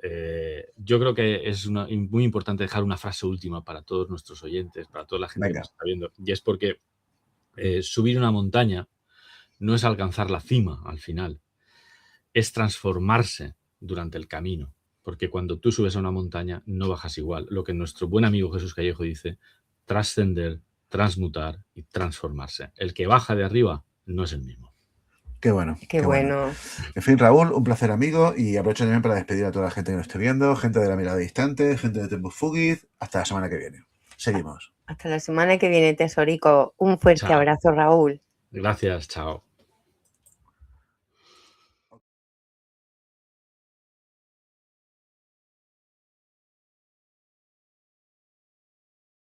Yo creo que es muy importante dejar una frase última para todos nuestros oyentes, para toda la gente que nos está viendo, y es porque subir una montaña no es alcanzar la cima al final, es transformarse durante el camino, porque cuando tú subes a una montaña no bajas igual. Lo que nuestro buen amigo Jesús Callejo dice, trascender, transmutar y transformarse. El que baja de arriba no es el mismo. Qué bueno. Qué bueno. En fin, Raúl, un placer, amigo, y aprovecho también para despedir a toda la gente que nos esté viendo, gente de La Mirada Distante, gente de Tempus Fugit. Hasta la semana que viene. Seguimos. Hasta la semana que viene, tesorico. Un fuerte abrazo, Raúl. Gracias, chao.